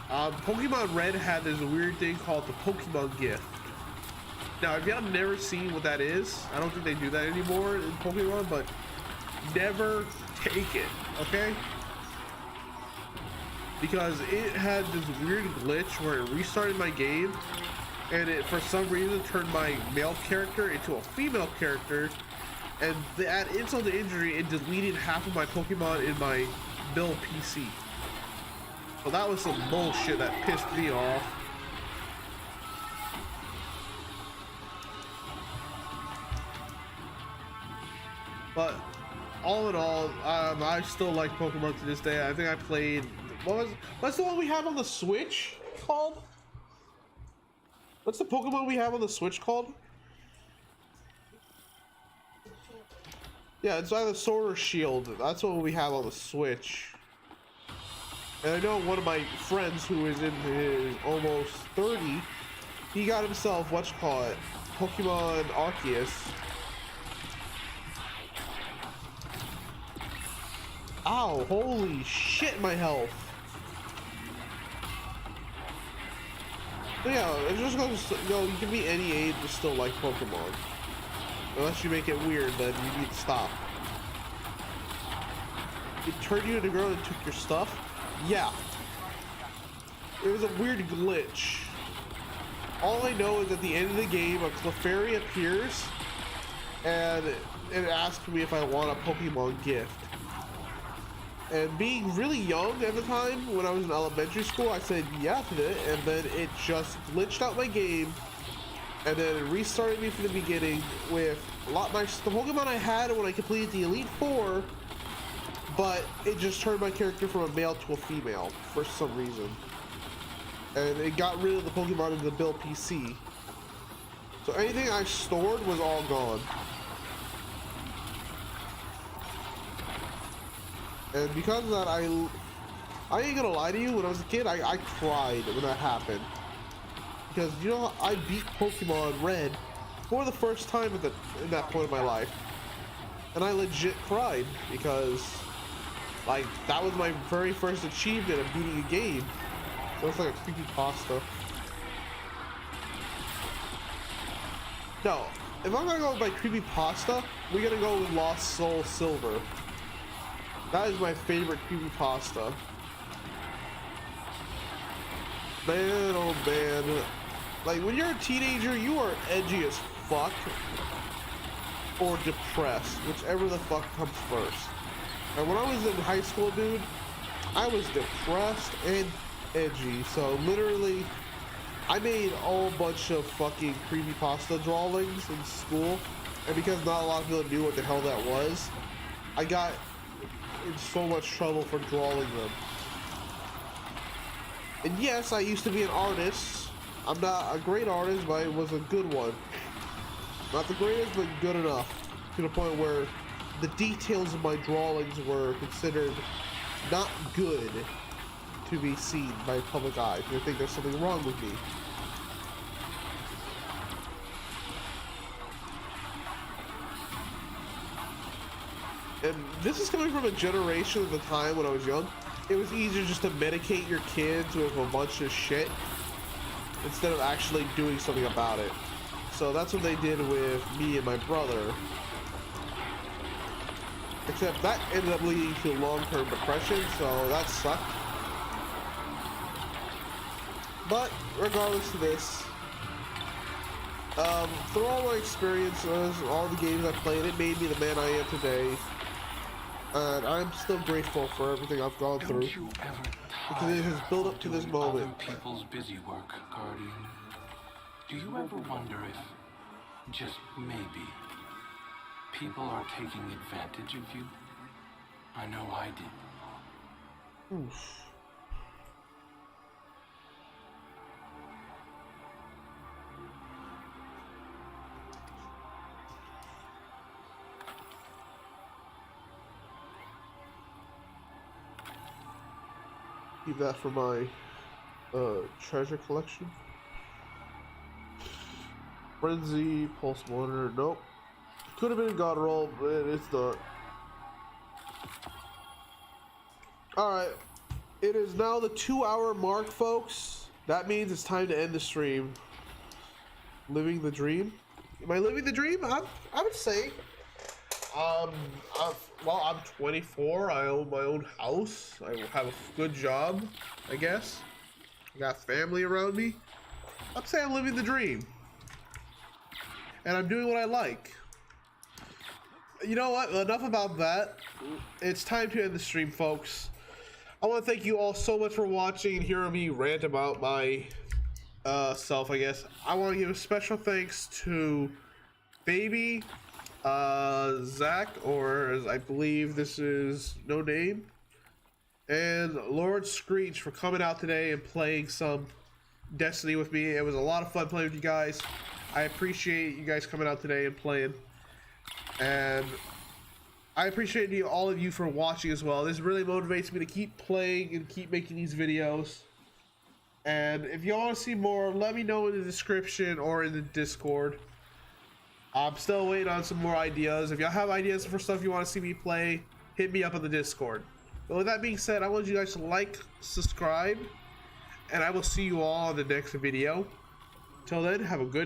Pokemon Red had this weird thing called the Pokemon gift. Now, if y'all never seen what that is, I don't think they do that anymore in Pokemon, but never take it, okay? Because it had this weird glitch where it restarted my game, and it for some reason turned my male character into a female character, and to add insult to injury, it deleted half of my Pokemon in my build PC. So that was some bullshit that pissed me off. But all in all, I still like Pokemon to this day. I think I played. What's the one we have on the Switch called? What's the Pokemon we have on the Switch called? Yeah, it's either Sword or Shield. That's what we have on the Switch. And I know one of my friends who is in his almost 30, he got himself, Pokemon Arceus. Ow, holy shit, my health. So yeah, it just goes, you can be any age and still like Pokemon. Unless you make it weird, then you need to stop. It turned you into a girl and took your stuff? Yeah. It was a weird glitch. All I know is at the end of the game, a Clefairy appears, and it asked me if I want a Pokemon gift. And being really young at the time, when I was in elementary school, I said yeah to it, and then it just glitched out my game, and then it restarted me from the beginning with the Pokemon I had when I completed the Elite Four, but it just turned my character from a male to a female for some reason. And it got rid of the Pokemon in the build PC. So anything I stored was all gone. And because of that, I ain't gonna lie to you, when I was a kid, I cried when that happened. Because, you know, I beat Pokemon Red for the first time in that point of my life. And I legit cried because, like, that was my very first achievement of beating a game. So it's like a creepypasta. No, if I'm gonna go with my creepypasta, we're gonna go with Lost Soul Silver. That is my favorite creepypasta. Man, oh man. Like, when you're a teenager, you are edgy as fuck. Or depressed, whichever the fuck comes first. And when I was in high school, dude, I was depressed and edgy. So literally, I made a whole bunch of fucking creepypasta drawings in school. And because not a lot of people knew what the hell that was, I got in so much trouble for drawing them. And yes, I used to be an artist. I'm not a great artist, but I was a good one. Not the greatest, but good enough. To the point where the details of my drawings were considered not good to be seen by public eye. They think there's something wrong with me. And this is coming from a generation at the time when I was young. It was easier just to medicate your kids with a bunch of shit instead of actually doing something about it. So that's what they did with me and my brother. Except that ended up leading to long-term depression, so that sucked. But regardless of this, through all my experiences, all the games I played, it made me the man I am today. And I'm still grateful for everything I've gone through. Because it has built up to this moment. Other people's busy work, Guardian. Do you ever wonder if, just maybe, people are taking advantage of you? I know I did. Oof. Keep that for my treasure collection. Frenzy, pulse monitor, nope. Could have been a god roll, but it's not. Alright. It is now the 2-hour mark, folks. That means it's time to end the stream. Living the dream? Am I living the dream? I would say. Well, I'm 24. I own my own house. I have a good job, I guess. I got family around me. I'd say I'm living the dream. And I'm doing what I like. You know what? Enough about that. It's time to end the stream, folks. I want to thank you all so much for watching and hearing me rant about my self, I guess. I want to give a special thanks to Baby, Zach, or as I believe this is no name, and Lord Screech for coming out today and playing some Destiny with me. It was a lot of fun playing with you guys. I appreciate you guys coming out today and playing, and I appreciate all of you for watching as well. This really motivates me to keep playing and keep making these videos. And if you want to see more, let me know in the description or in the Discord. I'm still waiting on some more ideas. If y'all have ideas for stuff you want to see me play, hit me up on the Discord. But with that being said, I want you guys to like, subscribe, and I will see you all in the next video. Till then, have a good night.